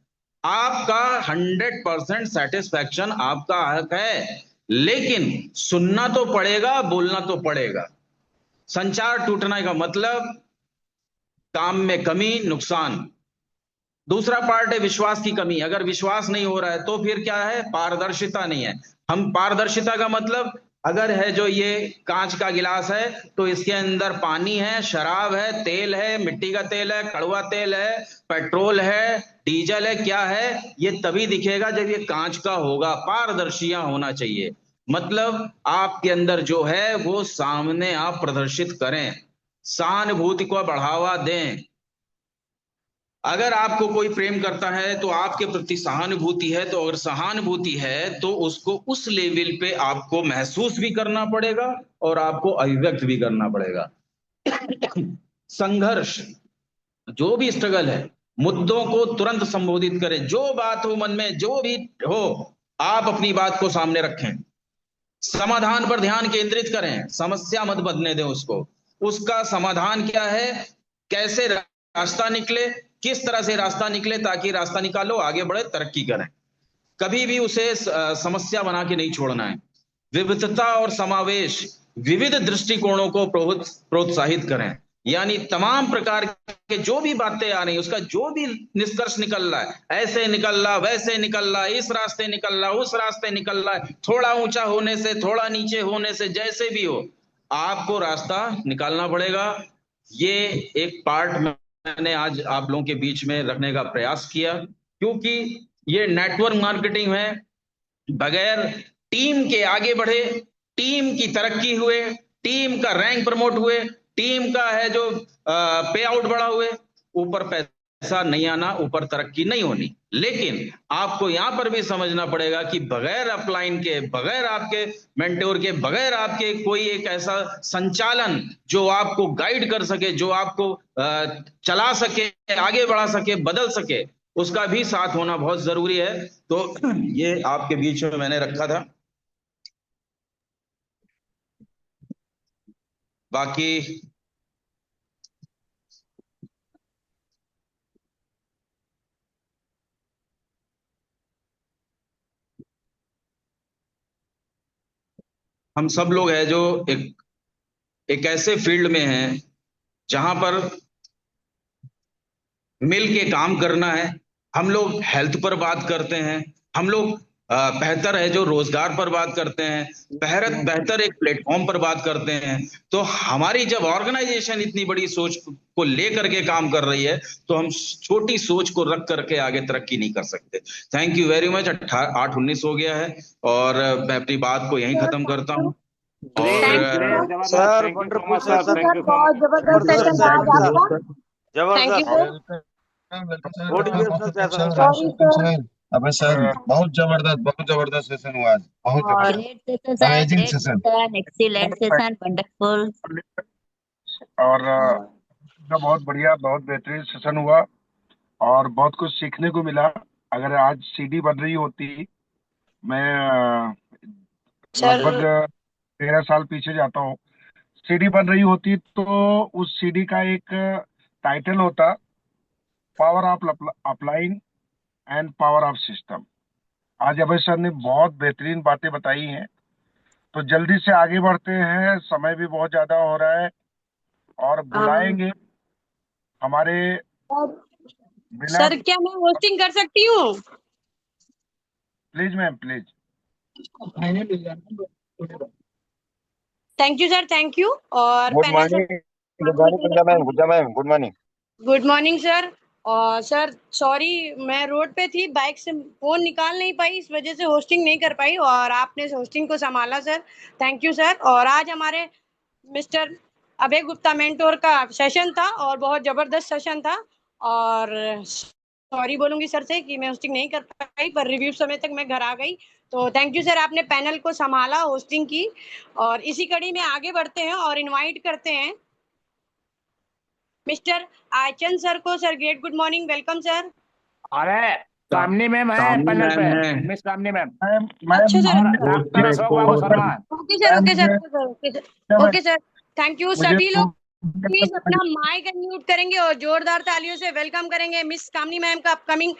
आपका 100% सेटिस्फैक्शन आपका हक है। लेकिन सुनना तो पड़ेगा, बोलना तो पड़ेगा। संचार टूटने का मतलब काम में कमी, नुकसान। दूसरा पार्ट है विश्वास की कमी। अगर विश्वास नहीं हो रहा है तो फिर क्या है, पारदर्शिता नहीं है। हम पारदर्शिता का मतलब, अगर है जो ये कांच का गिलास है तो इसके अंदर पानी है, शराब है, तेल है, मिट्टी का तेल है, कड़वा तेल है, पेट्रोल है, डीजल है, क्या है, ये तभी दिखेगा जब ये कांच का होगा। पारदर्शियां होना चाहिए, मतलब आपके अंदर जो है वो सामने आप प्रदर्शित करें, सहानुभूति को बढ़ावा दें। अगर आपको कोई प्रेम करता है तो आपके प्रति सहानुभूति है, तो अगर सहानुभूति है तो उसको उस लेवल पे आपको महसूस भी करना पड़ेगा और आपको अभिव्यक्त भी करना पड़ेगा। संघर्ष, जो भी स्ट्रगल है, मुद्दों को तुरंत संबोधित करें। जो बात हो मन में, जो भी हो, आप अपनी बात को सामने रखें। समाधान पर ध्यान केंद्रित करें, समस्या मत बदलने दें उसको। उसका समाधान क्या है, कैसे रास्ता निकले, किस तरह से रास्ता निकले ताकि रास्ता निकालो, आगे बढ़े, तरक्की करें। कभी भी उसे समस्या बना के नहीं छोड़ना है। विविधता और समावेश, विविध दृष्टिकोणों को प्रोत्साहित करें। यानी तमाम प्रकार के जो भी बातें आ रही, उसका जो भी निष्कर्ष निकल रहा है, ऐसे निकल रहा, वैसे निकल रहा, इस रास्ते निकल रहा, उस रास्ते निकल रहा है, थोड़ा ऊंचा होने से, थोड़ा नीचे होने से, जैसे भी हो, आपको रास्ता निकालना पड़ेगा। ये एक पार्ट मैंने आज आप लोगों के बीच में रखने का प्रयास किया, क्योंकि ये नेटवर्क मार्केटिंग है। बगैर टीम के आगे बढ़े, टीम की तरक्की हुए, टीम का रैंक प्रमोट हुए, टीम का है जो पे आउट बढ़ा हुए, ऊपर पैसे पैसा नहीं आना, ऊपर तरक्की नहीं होनी। लेकिन आपको यहां पर भी समझना पड़ेगा कि बगैर अपलाइन के, बगैर आपके मेंटोर के, बगैर आपके कोई एक ऐसा संचालन जो आपको गाइड कर सके, जो आपको चला सके, आगे बढ़ा सके, बदल सके, उसका भी साथ होना बहुत जरूरी है। तो ये आपके बीच में मैंने रखा था। बाकी हम सब लोग हैं जो एक ऐसे फील्ड में हैं जहां पर मिल के काम करना है। हम लोग हेल्थ पर बात करते हैं, हम लोग बेहतर है जो रोजगार पर बात करते हैं, बेहतर एक प्लेटफॉर्म पर बात करते हैं। तो हमारी जब ऑर्गेनाइजेशन इतनी बड़ी सोच को लेकर के काम कर रही है, तो हम छोटी सोच को रख करके आगे तरक्की नहीं कर सकते। Thank you very much. 8:19 हो गया है और मैं अपनी बात को यहीं खत्म करता हूँ। और सर वंडरफुल सेशन, बहुत जबरदस्त सेशन था आज आपका। Thank you sir. Motivational session sir. Sorry sir. अबे सर बहुत जबरदस्त सेशन हुआ आज, बहुत great session sir, amazing great session. Session, excellent session, wonderful. और बहुत बढ़िया, बहुत बेहतरीन सेशन हुआ और बहुत कुछ सीखने को मिला। अगर आज सीडी बन रही होती, मैं सर लगभग 13 साल पीछे जाता हूँ, सीडी बन रही होती तो उस सीडी का एक टाइटल होता, power of upline and power of system. आज अभय सर ने बहुत बेहतरीन बातें बताई हैं, तो जल्दी से आगे बढ़ते हैं, समय भी बहुत ज्यादा हो रहा है और बुलाएंगे हमारे बिना। सर क्या मैं होस्टिंग कर सकती हूँ? Please ma'am, please. Thank you sir, thank you. और good panel morning, good morning Gunja ma'am, good morning. Good morning sir. और सर सॉरी, मैं रोड पे थी, बाइक से फोन निकाल नहीं पाई, इस वजह से होस्टिंग नहीं कर पाई और आपने होस्टिंग को संभाला सर, थैंक यू सर। और आज हमारे मिस्टर अभय गुप्ता मेंटोर का सेशन था और बहुत जबरदस्त सेशन था। और सॉरी बोलूंगी सर से कि मैं होस्टिंग नहीं कर पाई, पर रिव्यू समय तक मैं घर आ गई। तो थैंक यू सर, आपने पैनल को संभाला, होस्टिंग की। और इसी कड़ी में आगे बढ़ते हैं और इनवाइट करते हैं मिस्टर आयचन सर को। Sir great good morning, welcome sir. अरे कामनी मैम है कामनी पैनल पे, मैम है। मिस कामनी मैम। अच्छा sir, doctor Ashok Babu Sharma. Okay sir, okay sir, okay sir, okay sir, thank you. सभी लोग प्लीज अपना माइक अनम्यूट करेंगे और जोरदार तालियों से वेलकम करेंगे मिस कामनी मैम का, अपकमिंग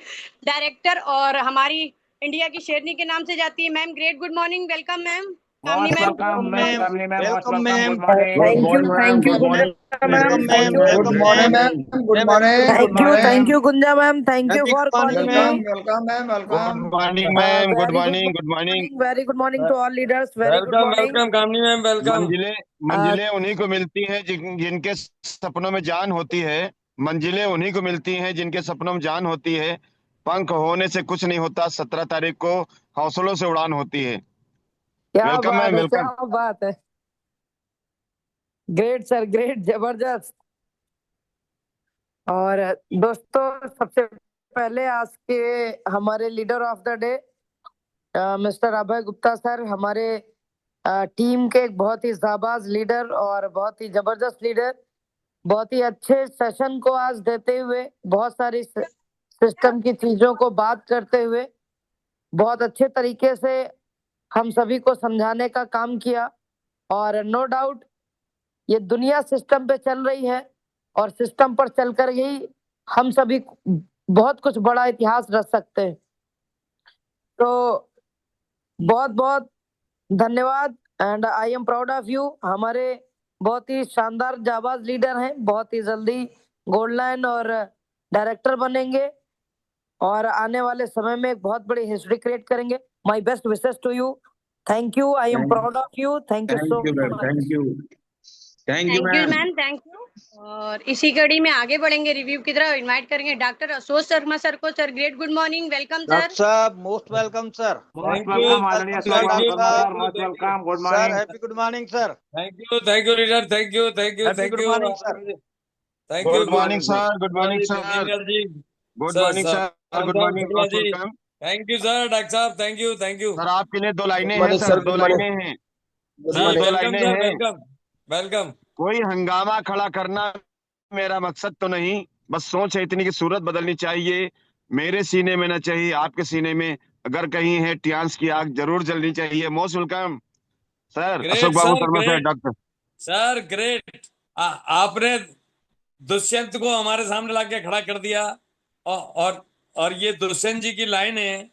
डायरेक्टर और हमारी इंडिया की शेरनी के नाम से जाती है ma'am. Great good morning, welcome ma'am Kamini ma'am. Welcome ma'am, Kamini ma'am, welcome ma'am. Good morning. Welcome ma'am, welcome ma'am. Good morning. Thank you Gunja ma'am, thank you for Good morning, calling ma'am. Me. Good morning ma'am, good morning, good morning. Very good morning to all leaders, very good morning. Kamini ma'am, welcome. मंजिलें उन्हीं को मिलती हैं जिनके सपनों में जान होती है। मंजिलें उन्हीं को मिलती हैं जिनके सपनों में जान होती है। पंख होने से कुछ नहीं होता, 17 तारीख को हौसलों से उड़ान होती है। क्या वेलकम बात मैम, है, वेलकम। क्या बात है। ग्रेट सर, ग्रेट, जबरदस्त। और दोस्तों, सबसे पहले आज के हमारे leader of the day mister Abhay Gupta sir, हमारे टीम के एक बहुत ही जाबाज लीडर और बहुत ही जबरदस्त लीडर, बहुत ही अच्छे सेशन को आज देते हुए, बहुत सारी सिस्टम की चीजों को बात करते हुए बहुत अच्छे तरीके से हम सभी को समझाने का काम किया। और नो डाउट ये दुनिया सिस्टम पे चल रही है और सिस्टम पर चलकर ही हम सभी बहुत कुछ बड़ा इतिहास रच सकते हैं। तो बहुत बहुत धन्यवाद and I am proud of you. हमारे बहुत ही शानदार जाबाज लीडर हैं, बहुत ही जल्दी गोल्ड लाइन और डायरेक्टर बनेंगे और आने वाले समय में एक बहुत बड़ी हिस्ट्री क्रिएट करेंगे। My best wishes to you, thank you, I am proud of you, thank you so much. Thank you, thank you thank you ma'am. Ma'am, thank you. और इसी कड़ी में आगे बढ़ेंगे, रिव्यू की तरफ इनवाइट करेंगे डॉक्टर अशोक शर्मा सर को। Sir great good morning, welcome sir. Doctor साहब most welcome sir. Most welcome आदरणीय Ashok Babu Sharma sir, most welcome, good sir morning. Happy good morning sir. Thank you leader, thank you, happy good morning sir. Thank you good morning sir, good morning sir, Joginder ji. Good sir morning sir sir, good morning, Shukla most ji, welcome. Thank you sir. Doctor साहब thank you sir आपके लिए दो लाइनें हैं morning sir, sir, दो good लाइनें morning. हैं, good जी। दो मॉर्निंग। वेलकम लाइनें सर, हैं। Welcome welcome. कोई हंगामा खड़ा करना मेरा मकसद तो नहीं, बस सोच है इतनी कि सूरत बदलनी चाहिए। मेरे सीने में ना चाहिए आपके सीने में, अगर कहीं है टियांस की आग जरूर जलनी चाहिए। Most welcome sir, Ashok great Babu sir, Sharma sir, great doctor. Sir, great. आपने दुष्यंत को हमारे सामने लाके खड़ा कर दिया, और और और ये दुष्यंत जी की लाइन है,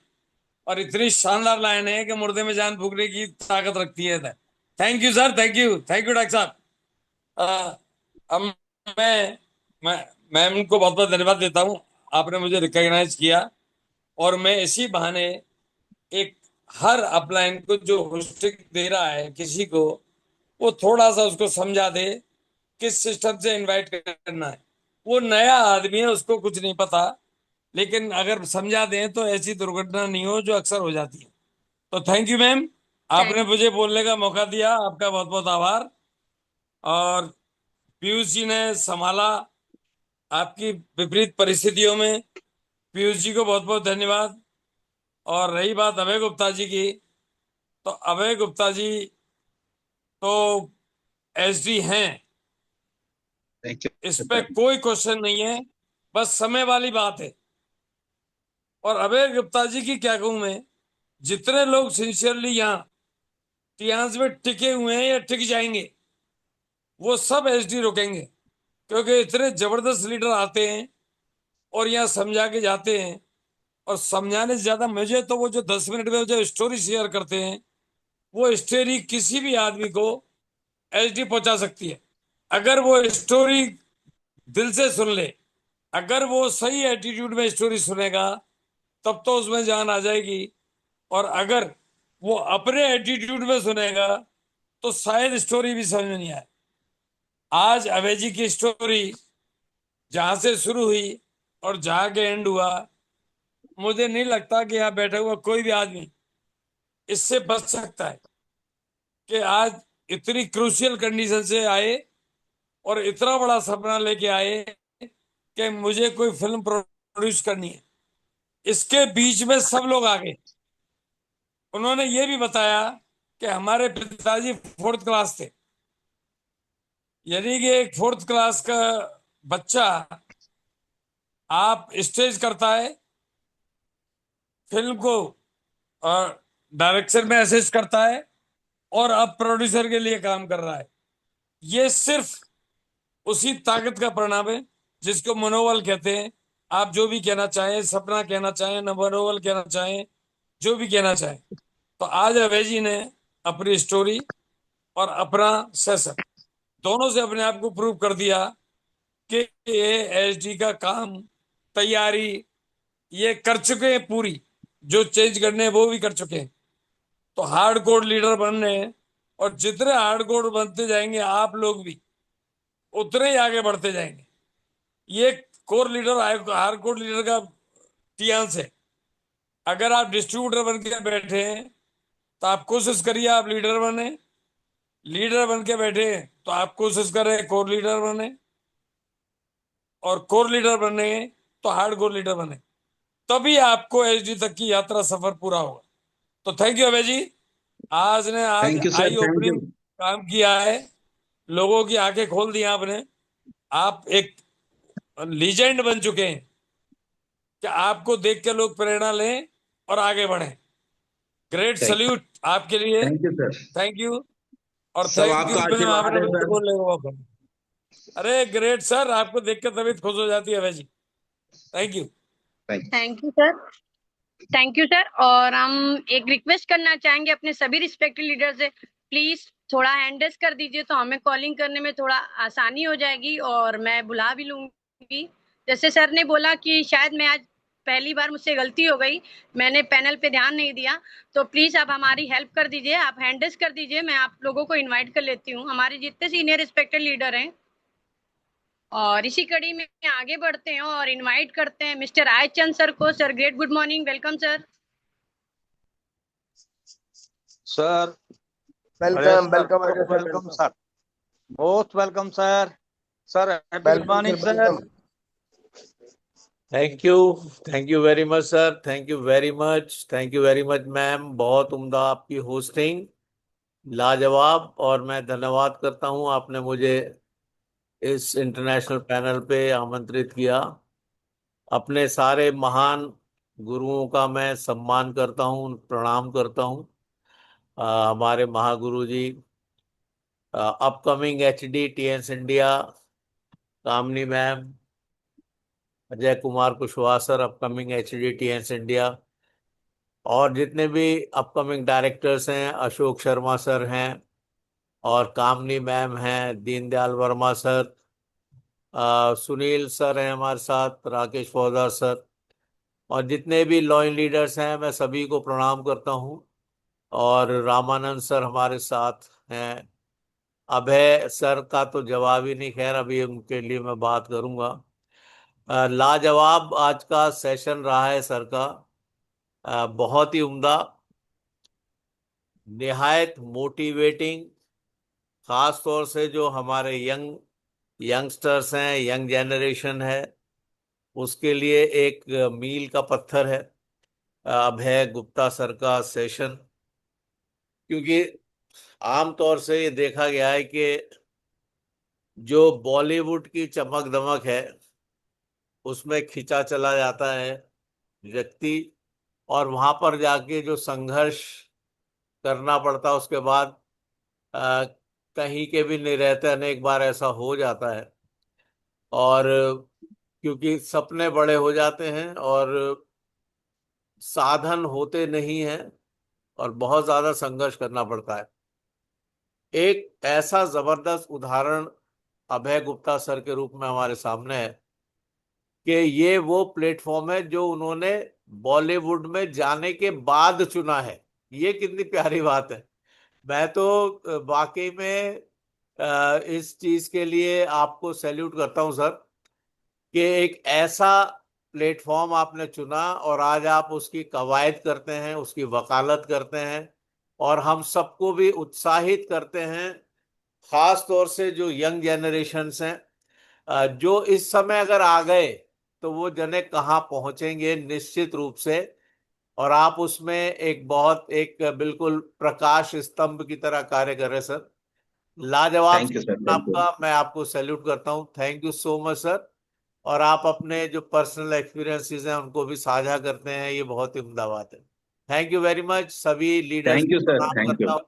और इतनी शानदार लाइन है कि मुर्दे में जान फूकने की ताकत रखती है। Thank you sir, thank you, thank you doctor साहब। अब मैं मैम को बहुत बहुत धन्यवाद देता हूँ। आपने मुझे रिकॉग्नाइज किया, और मैं इसी बहाने एक हर अपलाइन को जो होस्टिंग दे रहा है किसी को, वो थोड़ा सा उसको समझा दे किस सिस्टम से इनवाइट करना है। वो नया आदमी है, उसको कुछ नहीं पता, लेकिन अगर समझा दें तो ऐसी दुर्घटना नहीं हो जो अक्सर हो जाती है। तो थैंक यू मैम, आपने मुझे बोलने का मौका दिया, आपका बहुत बहुत आभार। और पीयूष जी ने संभाला आपकी विपरीत परिस्थितियों में, पीयूष जी को बहुत बहुत धन्यवाद। और रही बात अभय गुप्ता जी की, तो अभय गुप्ता जी तो एसडी हैं, इस पे कोई क्वेश्चन नहीं है, बस समय वाली बात है। और अभय गुप्ता जी की क्या कहूं मैं, जितने लोग सिंसियरली यहाँ टियांस में टिके हुए हैं या टिक जाएंगे, वो सब एसडी रोकेंगे, क्योंकि इतने जबरदस्त लीडर आते हैं और यहाँ समझा के जाते हैं। और समझाने से ज्यादा मुझे तो वो जो 10 मिनट में जो स्टोरी शेयर करते हैं, वो स्टोरी किसी भी आदमी को एसडी पहुंचा सकती है। अगर वो स्टोरी दिल से सुन ले, अगर वो सही एटीट्यूड में स्टोरी सुनेगा, तब तो उसमें जान आ जाएगी। और अगर वो अपने एटीट्यूड में सुनेगा, तो शायद स्टोरी भी समझ में नहीं आए। आज अभय जी की स्टोरी जहां से शुरू हुई और जहां के एंड हुआ, मुझे नहीं लगता कि यहाँ बैठा हुआ कोई भी आदमी इससे बच सकता है कि आज इतनी क्रूशियल कंडीशन से आए और इतना बड़ा सपना लेके आए कि मुझे कोई फिल्म प्रोड्यूस करनी है। इसके बीच में सब लोग आ गए। उन्होंने ये भी बताया कि हमारे पिताजी 4th क्लास थे, यानी कि एक 4th क्लास का बच्चा आप स्टेज करता है, फिल्म को और डायरेक्शन में असिस्ट करता है, और अब प्रोड्यूसर के लिए काम कर रहा है। ये सिर्फ उसी ताकत का परिणाम है जिसको मनोबल कहते हैं। आप जो भी कहना चाहें, सपना कहना चाहें, न मनोबल कहना चाहें, जो भी कहना चाहें। तो आज अभय जी ने अपनी स्टोरी और अपना सेशन दोनों से अपने आप को प्रूव कर दिया कि ये एसडी का काम, तैयारी ये कर चुके हैं पूरी, जो चेंज करने हैं वो भी कर चुके हैं। तो हार्ड कोर लीडर बनने, और जितने हार्ड कोर बनते जाएंगे आप लोग भी उतने ही आगे बढ़ते जाएंगे। ये core leader, hard core leader का टियांस है। अगर आप डिस्ट्रीब्यूटर बन के बैठे हैं, तो आप कोशिश करिए आप लीडर बने। लीडर बन के बैठे तो आप कोशिश करें कोर लीडर बने, और कोर लीडर बने तो हार्ड कोर लीडर बने, तभी आपको एचडी तक की यात्रा सफर पूरा होगा। तो थैंक यू अभय जी, आज thank you sir, I thank you. Opening काम किया है, लोगों की आंखें खोल दी आपने। आप एक लीजेंड बन चुके हैं कि आपको देख के लोग प्रेरणा लें और आगे बढ़ें। ग्रेट सल्यूट आपके लिए, thank you sir. Thank you. और सब थैंक यू आपका मैम, आशीर्वाद आपने है मुझे सर। बोलने का मौका दिया। अरे ग्रेट सर, आपको देख के तबीयत खुश हो जाती है Abhay ji. Thank you. Thank you sir, thank you sir. और हम एक रिक्वेस्ट करना चाहेंगे अपने सभी रिस्पेक्टेड लीडर से, प्लीज थोड़ा हैंड रेस कर दीजिए, तो हमें कॉलिंग करने में थोड़ा आसानी हो जाएगी और मैं बुला भी लूंगी। जैसे सर ने बोला कि शायद मैं आज पहली बार मुझसे गलती हो गई, मैंने पैनल पे ध्यान नहीं दिया, तो प्लीज आप हमारी हेल्प कर दीजिए, आप हैंड रेस कर दीजिए, मैं आप लोगों को इन्वाइट कर लेती हूँ, हमारे जितने सीनियर रिस्पेक्टेड लीडर हैं। और इसी कड़ी में आगे बढ़ते हैं और इनवाइट करते हैं मिस्टर आयचंद सर को। Sir great good morning, welcome sir. Sir welcome, welcome, welcome sir, most welcome sir. Sir, happy good morning, sir. Thank you very much sir, thank you very much ma'am, बहुत उम्दा आपकी hosting, लाजवाब। और मैं धन्यवाद करता हूं आपने मुझे इस इंटरनेशनल पैनल पे आमंत्रित किया। अपने सारे महान गुरुओं का मैं सम्मान करता हूं, प्रणाम करता हूं। हमारे महागुरु जी, अपकमिंग एचडी टीएंस India, Kamini ma'am, Ajay Kumar Kushwaha sir, upcoming HD टीएंस इंडिया, और जितने भी अपकमिंग डायरेक्टर्स हैं, अशोक शर्मा सर हैं, और कामनी मैम हैं, दीनदयाल वर्मा सर, सुनील सर हैं हमारे साथ, राकेश फौजदार सर, और जितने भी लॉइन लीडर्स हैं, मैं सभी को प्रणाम करता हूं। और रामानंद सर हमारे साथ हैं। अभय सर का तो जवाब ही नहीं, खैर अभी उनके लिए मैं बात करूंगा। लाजवाब आज का सेशन रहा है सर का, बहुत ही उम्दा, निहायत मोटिवेटिंग, खास तौर से जो हमारे यंगस्टर्स हैं, यंग जनरेशन है, उसके लिए एक मील का पत्थर है अभय गुप्ता सर का सेशन। क्योंकि आमतौर से ये देखा गया है कि जो बॉलीवुड की चमक दमक है उसमें खिंचा चला जाता है व्यक्ति, और वहां पर जाके जो संघर्ष करना पड़ता है उसके बाद अ, कहीं के भी नहीं रहते, अनेक बार ऐसा हो जाता है। और क्योंकि सपने बड़े हो जाते हैं और साधन होते नहीं हैं और बहुत ज्यादा संघर्ष करना पड़ता है। एक ऐसा जबरदस्त उदाहरण अभय गुप्ता सर के रूप में हमारे सामने है कि ये वो प्लेटफॉर्म है जो उन्होंने बॉलीवुड में जाने के बाद चुना है। ये कितनी प्यारी बात है। मैं तो वाकई में इस चीज के लिए आपको सैल्यूट करता हूं सर, कि एक ऐसा प्लेटफॉर्म आपने चुना और आज आप उसकी कवायद करते हैं, उसकी वकालत करते हैं, और हम सबको भी उत्साहित करते हैं, खास तौर से जो यंग जनरेशन्स हैं, जो इस समय अगर आ गए तो वो जने कहाँ पहुंचेंगे निश्चित रूप से। और आप उसमें एक बिल्कुल प्रकाश स्तंभ की तरह कार्य कर रहे हैं सर। लाजवाब thank you sir, thank you. आपका, मैं आपको सैल्यूट करता हूं। Thank you so much sir. और आप अपने जो पर्सनल एक्सपीरियंसेस हैं उनको भी साझा करते हैं, ये बहुत ही उम्दा बात है। Thank you very much. सभी लीडर्स थैंक यू को सर, प्रणाम थैंक यू। करता हूँ।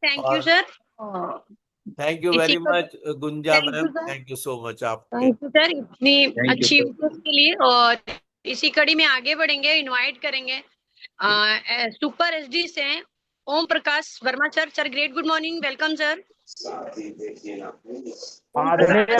थैंक यू और सर। थैंक यू इसी वेरी को much Gunja thank ma'am, you sir. Thank you so much आपके। थैंक यू सर इतनी थैंक यू अच्छी सर। इनपुट के लिए। और इसी कड़ी में आगे बढ़ेंगे, इनवाइट करेंगे सुपर एसडी से हैं Om Prakash Verma sir. Sir great good morning, welcome sir. आदरणीय